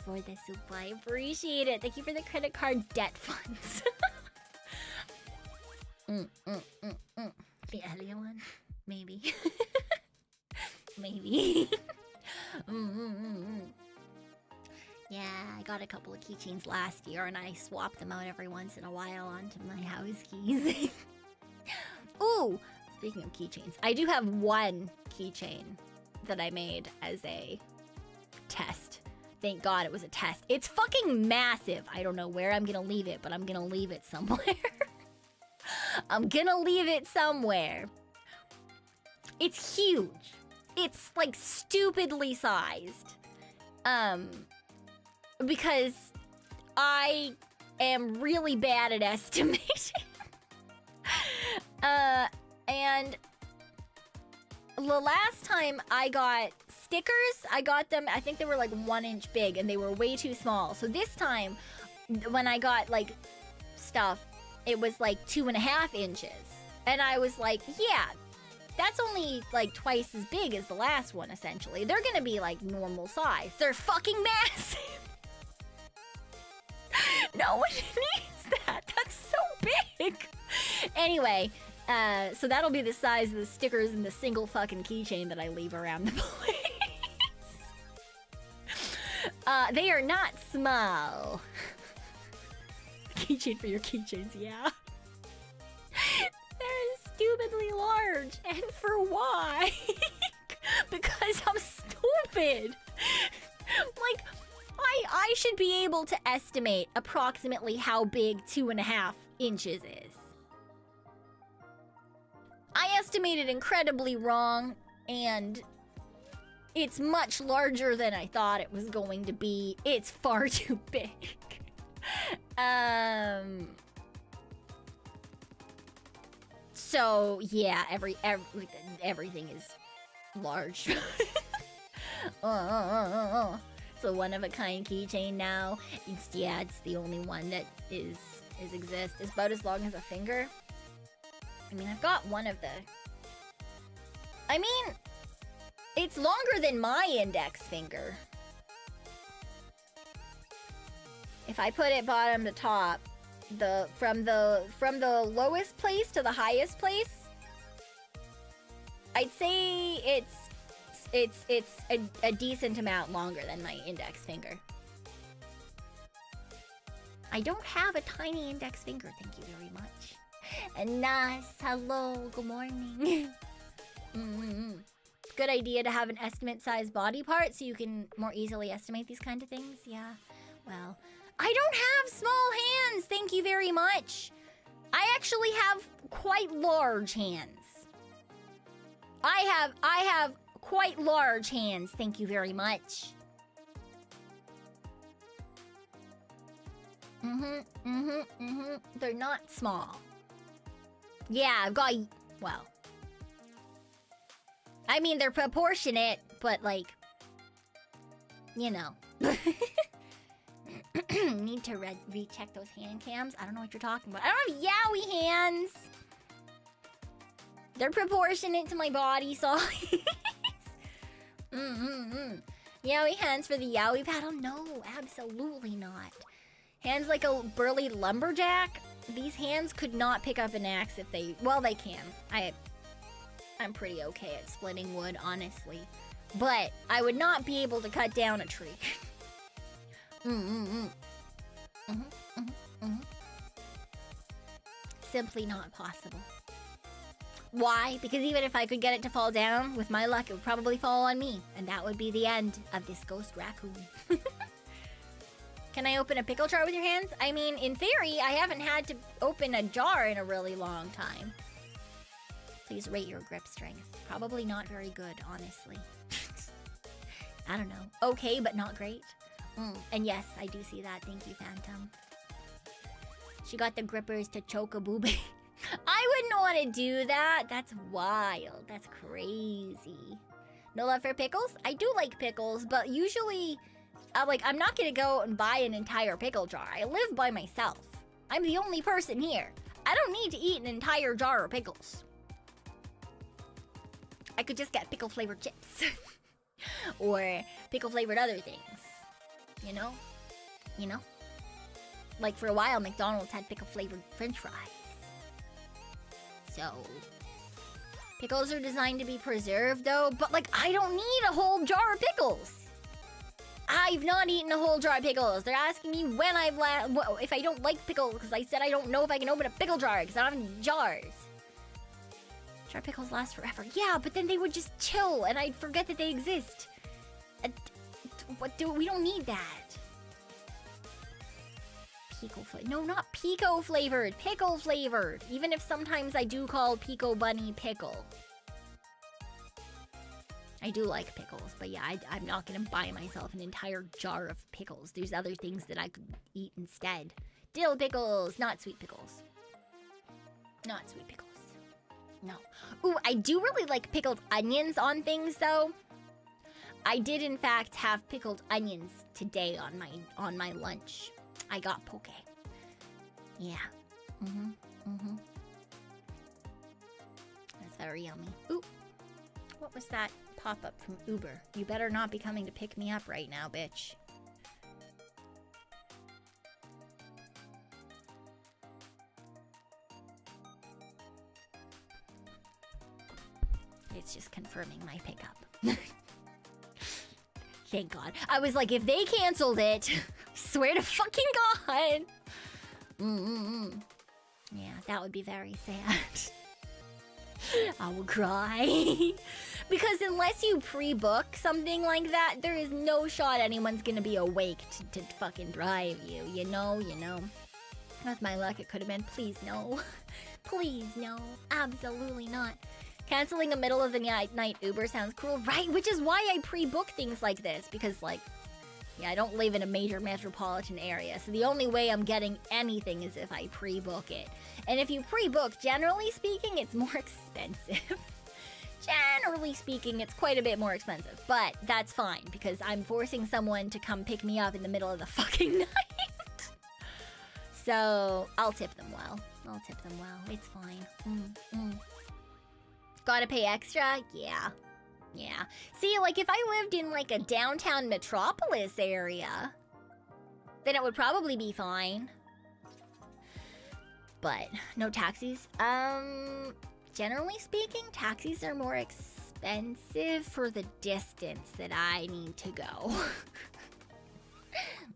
for the soup. I appreciate it. Thank you for the credit card debt funds. The Elliot one? Maybe. Maybe. Yeah, I got a couple of keychains last year and I swap them out every once in a while onto my house keys. Ooh, speaking of keychains, I do have one keychain that I made as a test. Thank God it was a test. It's fucking massive. I don't know where I'm gonna leave it, but I'm gonna leave it somewhere. I'm gonna leave it somewhere. It's huge. It's like stupidly sized. Because I am really bad at estimating. And the last time I got stickers, I got them, I think they were like 1 inch big and they were way too small. So this time, when I got like stuff, it was like 2.5 inches. And I was like, yeah, that's only like twice as big as the last one, essentially. They're gonna be like normal size. They're fucking massive. No one needs that. That's so big. Anyway, so that'll be the size of the stickers in the single fucking keychain that I leave around the place. They are not small. Keychain for your keychains, yeah. They're stupidly large. And for why? Because I'm stupid. Like, I should be able to estimate approximately how big 2.5 inches is. I estimated incredibly wrong, and it's much larger than I thought it was going to be. It's far too big. So yeah, everything is large. It's a one-of-a-kind keychain now. It's the only one that exists. It's about as long as a finger. I mean, I've got one of the... I mean, it's longer than my index finger. If I put it bottom to top, from the lowest place to the highest place, I'd say it's a decent amount longer than my index finger. I don't have a tiny index finger, thank you very much. And nice, hello, good morning. Good idea to have an estimate size body part so you can more easily estimate these kind of things. Yeah, well, I don't have small hands, thank you very much. I actually have quite large hands. I have quite large hands, thank you very much. They're not small. Yeah, I've got, well, I mean, they're proportionate, but like, you know. Need to recheck those hand cams. I don't know what you're talking about. I don't have yaoi hands. They're proportionate to my body size. Yaoi hands for the yaoi paddle? No, absolutely not. Hands like a burly lumberjack? These hands could not pick up an axe if they... Well, they can. I'm pretty okay at splitting wood, honestly. But I would not be able to cut down a tree. Simply not possible. Why? Because even if I could get it to fall down, with my luck, it would probably fall on me. And that would be the end of this ghost raccoon. Can I open a pickle jar with your hands? I mean, in theory, I haven't had to open a jar in a really long time. Please rate your grip strength. Probably not very good, honestly. I don't know. Okay, but not great. And yes, I do see that. Thank you, Phantom. She got the grippers to choke a boobie. I wouldn't want to do that. That's wild. That's crazy. No love for pickles? I do like pickles, but usually, I'm not gonna go and buy an entire pickle jar. I live by myself. I'm the only person here. I don't need to eat an entire jar of pickles. I could just get pickle-flavored chips. Or pickle-flavored other things. You know? You know? Like, for a while, McDonald's had pickle-flavored french fries. So... pickles are designed to be preserved, though. But, like, I don't need a whole jar of pickles. I've not eaten a whole jar of pickles. They're asking me when if I don't like pickles, because I said I don't know if I can open a pickle jar, because I don't have any jars. Jar pickles last forever. Yeah, but then they would just chill, and I'd forget that they exist. We don't need that. No, not pico flavored. Pickle flavored. Even if sometimes I do call Pico Bunny pickle. I do like pickles, but yeah, I'm not gonna buy myself an entire jar of pickles. There's other things that I could eat instead. Dill pickles, not sweet pickles. Not sweet pickles. No. Ooh, I do really like pickled onions on things, though. I did, in fact, have pickled onions today on my lunch. I got poke. Yeah. That's very yummy. Ooh. What was that pop-up from Uber? You better not be coming to pick me up right now, bitch. It's just confirming my pickup. Thank God. I was like, if they canceled it, swear to fucking God. Yeah, that would be very sad. I will cry. Because unless you pre-book something like that, there is no shot anyone's gonna be awake to fucking drive you. You know? With my luck, it could have been, please no. Please no. Absolutely not. Canceling a middle of the night Uber sounds cruel, right? Which is why I pre-book things like this. Because, like, yeah, I don't live in a major metropolitan area. So the only way I'm getting anything is if I pre-book it. And if you pre-book, generally speaking, it's more expensive. Generally speaking, it's quite a bit more expensive. But that's fine, because I'm forcing someone to come pick me up in the middle of the fucking night. So, I'll tip them well. It's fine. Gotta pay extra? Yeah. See, like, if I lived in, like, a downtown metropolis area, then it would probably be fine. But, no taxis. Generally speaking, taxis are more expensive for the distance that I need to go.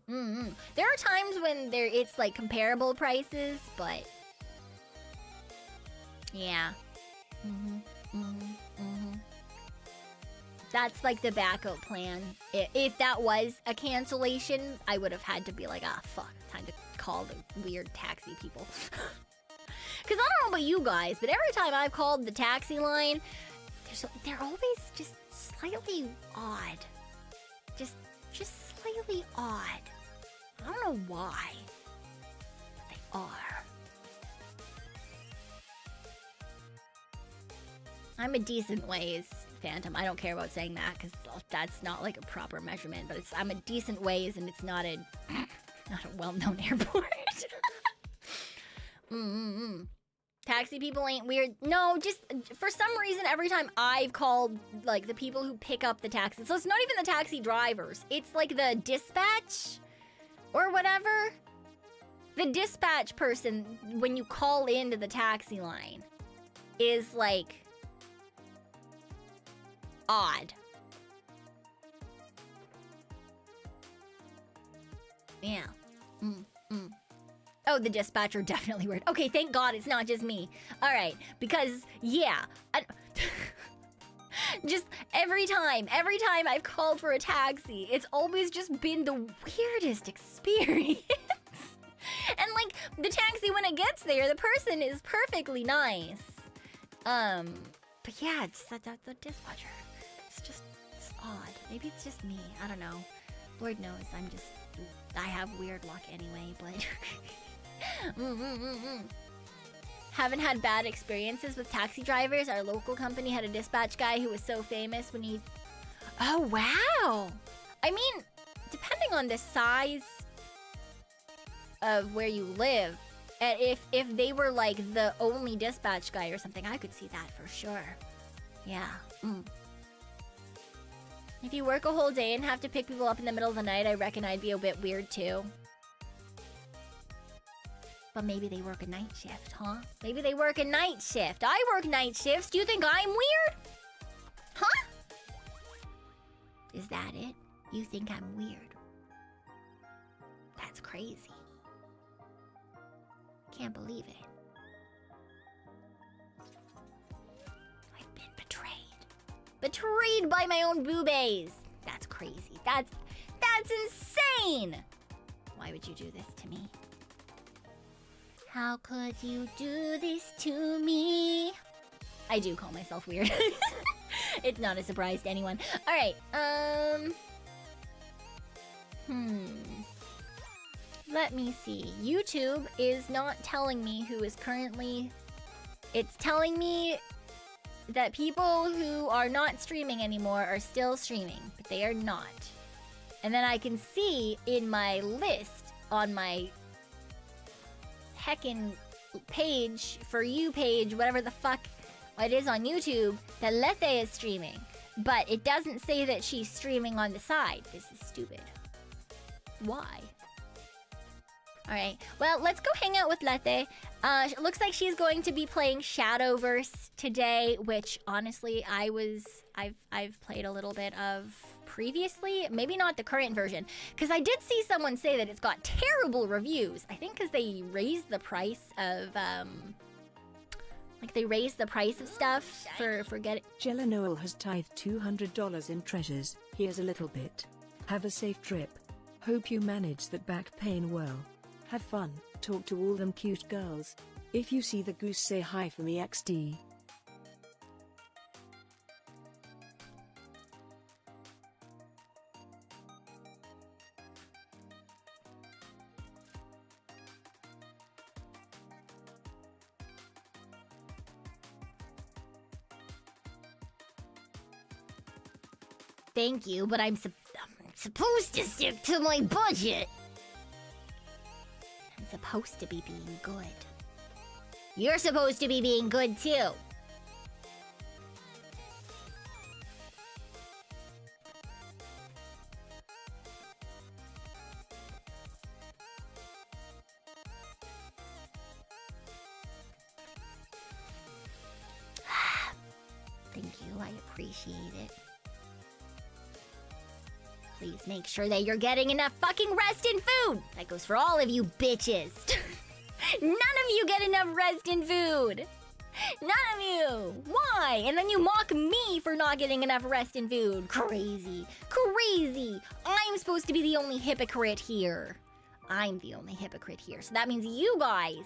There are times when it's, like, comparable prices, but... yeah. That's like the backup plan. If that was a cancellation, I would have had to be like, fuck, time to call the weird taxi people. Because I don't know about you guys, but every time I've called the taxi line, they're always just slightly odd. Just slightly odd. I don't know why, but they are. I'm a decent ways phantom. I don't care about saying that because that's not like a proper measurement, but I'm a decent ways and it's not a well-known airport. Taxi people ain't weird. No, just for some reason every time I've called like the people who pick up the taxi, so it's not even the taxi drivers. It's like the dispatch or whatever. The dispatch person, when you call into the taxi line, is like odd. Yeah. Oh, the dispatcher definitely weird. Okay, thank God it's not just me. All right, because yeah, just every time I've called for a taxi, it's always just been the weirdest experience. And like the taxi, when it gets there, the person is perfectly nice. But yeah, it's the dispatcher. It's odd. Maybe it's just me. I don't know. Lord knows I have weird luck anyway, but... Haven't had bad experiences with taxi drivers. Our local company had a dispatch guy who was so famous when he... Oh, wow! I mean, depending on the size of where you live, and if they were like the only dispatch guy or something, I could see that for sure. Yeah. If you work a whole day and have to pick people up in the middle of the night, I reckon I'd be a bit weird too. But maybe they work a night shift, huh? Maybe they work a night shift. I work night shifts. Do you think I'm weird? Huh? Is that it? You think I'm weird? That's crazy. Can't believe it. I've been betrayed. Betrayed by my own boobies. That's crazy. That's insane. Why would you do this to me? How could you do this to me? I do call myself weird. It's not a surprise to anyone. All right. Let me see. YouTube is not telling me who is currently... It's telling me that people who are not streaming anymore are still streaming, but they are not. And then I can see in my list on my heckin' page, for you page, whatever the fuck it is on YouTube, that Lethe is streaming. But it doesn't say that she's streaming on the side. This is stupid. Why? Alright, well, let's go hang out with Lethe. It looks like she's going to be playing Shadowverse today, which honestly I've played a little bit of previously. Maybe not the current version, because I did see someone say that it's got terrible reviews. I think because they raised the price of they raised the price of stuff for getting... Jella Noel has tithed $200 in treasures. Here's a little bit. Have a safe trip. Hope you manage that back pain well. Have fun, talk to all them cute girls. If you see the goose, say hi for me XD. Thank you, but I'm supposed to stick to my budget. I'm supposed to be being good. You're supposed to be being good too. Thank you, I appreciate it. Please make sure that you're getting enough fucking rest and food. That goes for all of you bitches. None of you get enough rest and food. None of you. Why? And then you mock me for not getting enough rest and food. Crazy. Crazy. I'm supposed to be the only hypocrite here. I'm the only hypocrite here. So that means you guys,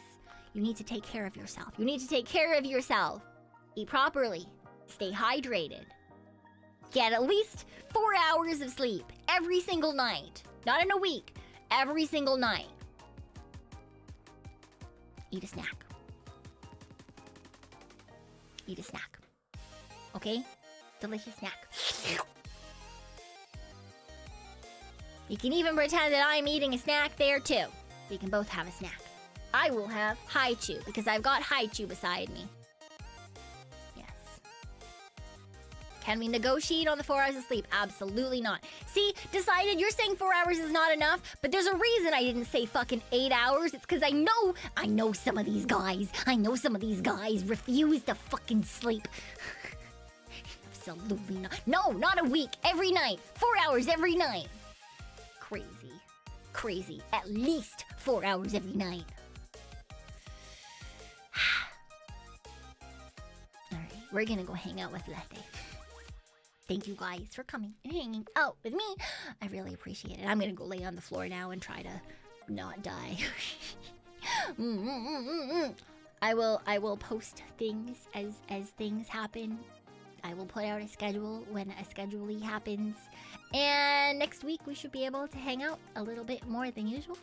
you need to take care of yourself. You need to take care of yourself. Eat properly. Stay hydrated. Get at least 4 hours of sleep every single night. Not in a week. Every single night. Eat a snack. Eat a snack. Okay? Delicious snack. You can even pretend that I'm eating a snack there too. We can both have a snack. I will have Haichu because I've got Haichu beside me. Can we negotiate on the 4 hours of sleep? Absolutely not. See, decided. You're saying 4 hours is not enough, but there's a reason I didn't say fucking 8 hours. It's because I know some of these guys. I know some of these guys refuse to fucking sleep. Absolutely not. No, not a week. Every night. 4 hours every night. Crazy. Crazy. At least 4 hours every night. Alright, we're gonna go hang out with Lethe. Thank you guys for coming and hanging out with me. I really appreciate it. I'm gonna go lay on the floor now and try to not die. I will post things as things happen. I will put out a schedule when a schedule happens. And next week we should be able to hang out a little bit more than usual.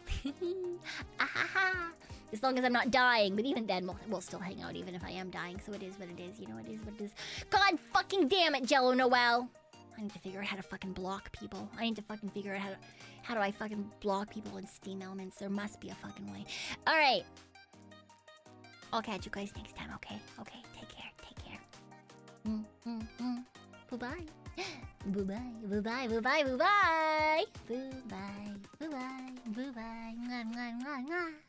As long as I'm not dying, but even then we'll still hang out even if I am dying. So it is what it is, you know, it is what it is. God fucking damn it, Jello Noel. I need to figure out how to fucking block people. I need to fucking figure out how do I fucking block people in Steam Elements. There must be a fucking way. All right. I'll catch you guys next time, okay? Okay, take care, take care. Bye-bye. Bye-bye. Bye-bye. Bye-bye. Bye-bye. Bye-bye. Bye-bye. Bye-bye. Mwah, mwah, mwah, mwah.